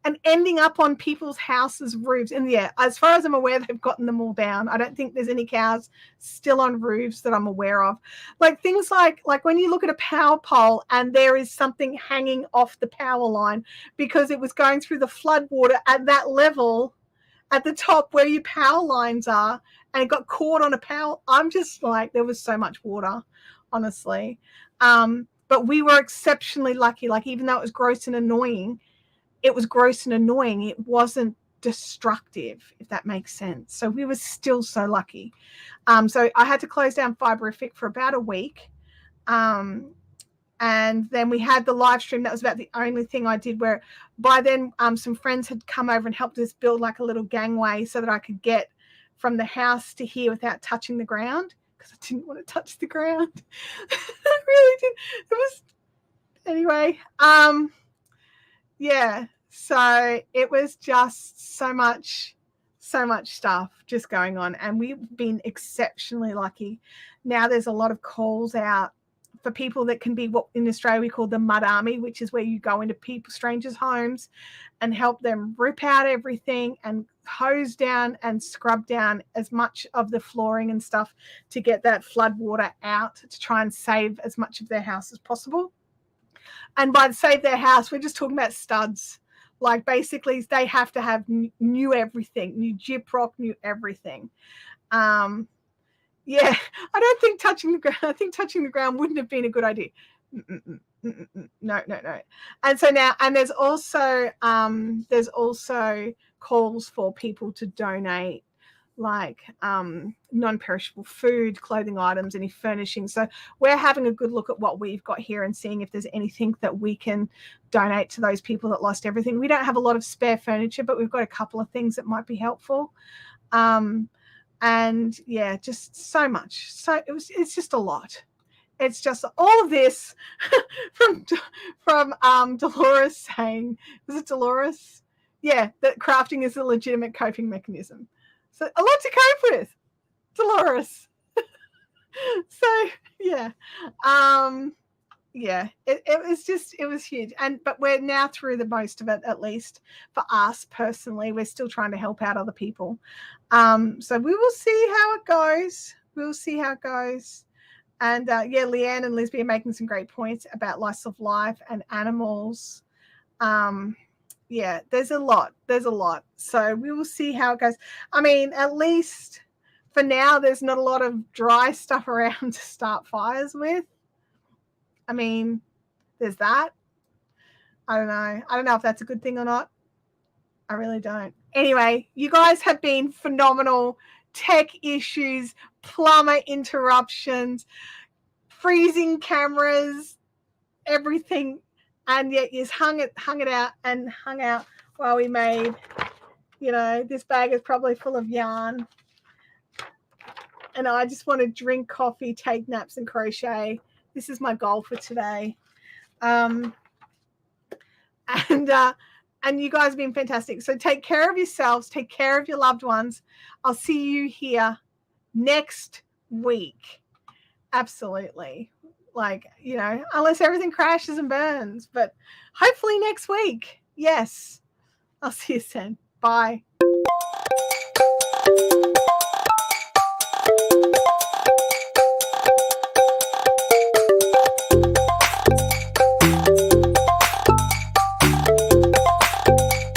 and ending up on people's houses' roofs. And yeah, as far as I'm aware, they've gotten them all down. I don't think there's any cows still on roofs that I'm aware of. Like things like when you look at a power pole and there is something hanging off the power line because it was going through the floodwater at that level at the top where your power lines are, and it got caught on a power. I'm just like, there was so much water, honestly. But we were exceptionally lucky. Like, even though it was gross and annoying, it wasn't destructive, if that makes sense. So we were still so lucky. So I had to close down Fiberific for about a week. And then we had the live stream. That was about the only thing I did, where by then some friends had come over and helped us build like a little gangway so that I could get from the house to here without touching the ground, because I didn't want to touch the ground. I really did. It was, anyway. Yeah. So it was just so much stuff just going on, and we've been exceptionally lucky. Now there's a lot of calls out for people that can be what in Australia we call the mud army, which is where you go into strangers' homes and help them rip out everything and hose down and scrub down as much of the flooring and stuff to get that flood water out, to try and save as much of their house as possible. And by save their house, we're just talking about studs. Like, basically they have to have new everything, new gyprock, new everything. Yeah, I don't think touching the ground. I think touching the ground wouldn't have been a good idea. No. And so now, and there's also calls for people to donate, like non-perishable food, clothing items, any furnishings. So we're having a good look at what we've got here and seeing if there's anything that we can donate to those people that lost everything. We don't have a lot of spare furniture, but we've got a couple of things that might be helpful. And yeah, just so much. So it's just a lot. It's just all of this from Dolores saying, was it Dolores? Yeah, that crafting is a legitimate coping mechanism. So a lot to cope with, Dolores. So yeah. Yeah, it was huge. But we're now through the most of it, at least for us personally. We're still trying to help out other people. So we will see how it goes. And yeah, Leanne and Lisby are making some great points about loss of life and animals. yeah, there's a lot. There's a lot. So we will see how it goes. I mean, at least for now, there's not a lot of dry stuff around to start fires with. I mean, there's that. I don't know. I don't know if that's a good thing or not. I really don't. Anyway, you guys have been phenomenal. Tech issues, plumber interruptions, freezing cameras, everything. And yet you hung it out while we made, you know, this bag is probably full of yarn. And I just want to drink coffee, take naps, and crochet. This is my goal for today. And you guys have been fantastic. So take care of yourselves. Take care of your loved ones. I'll see you here next week. Absolutely. Like, you know, unless everything crashes and burns. But hopefully next week. Yes. I'll see you soon. Bye.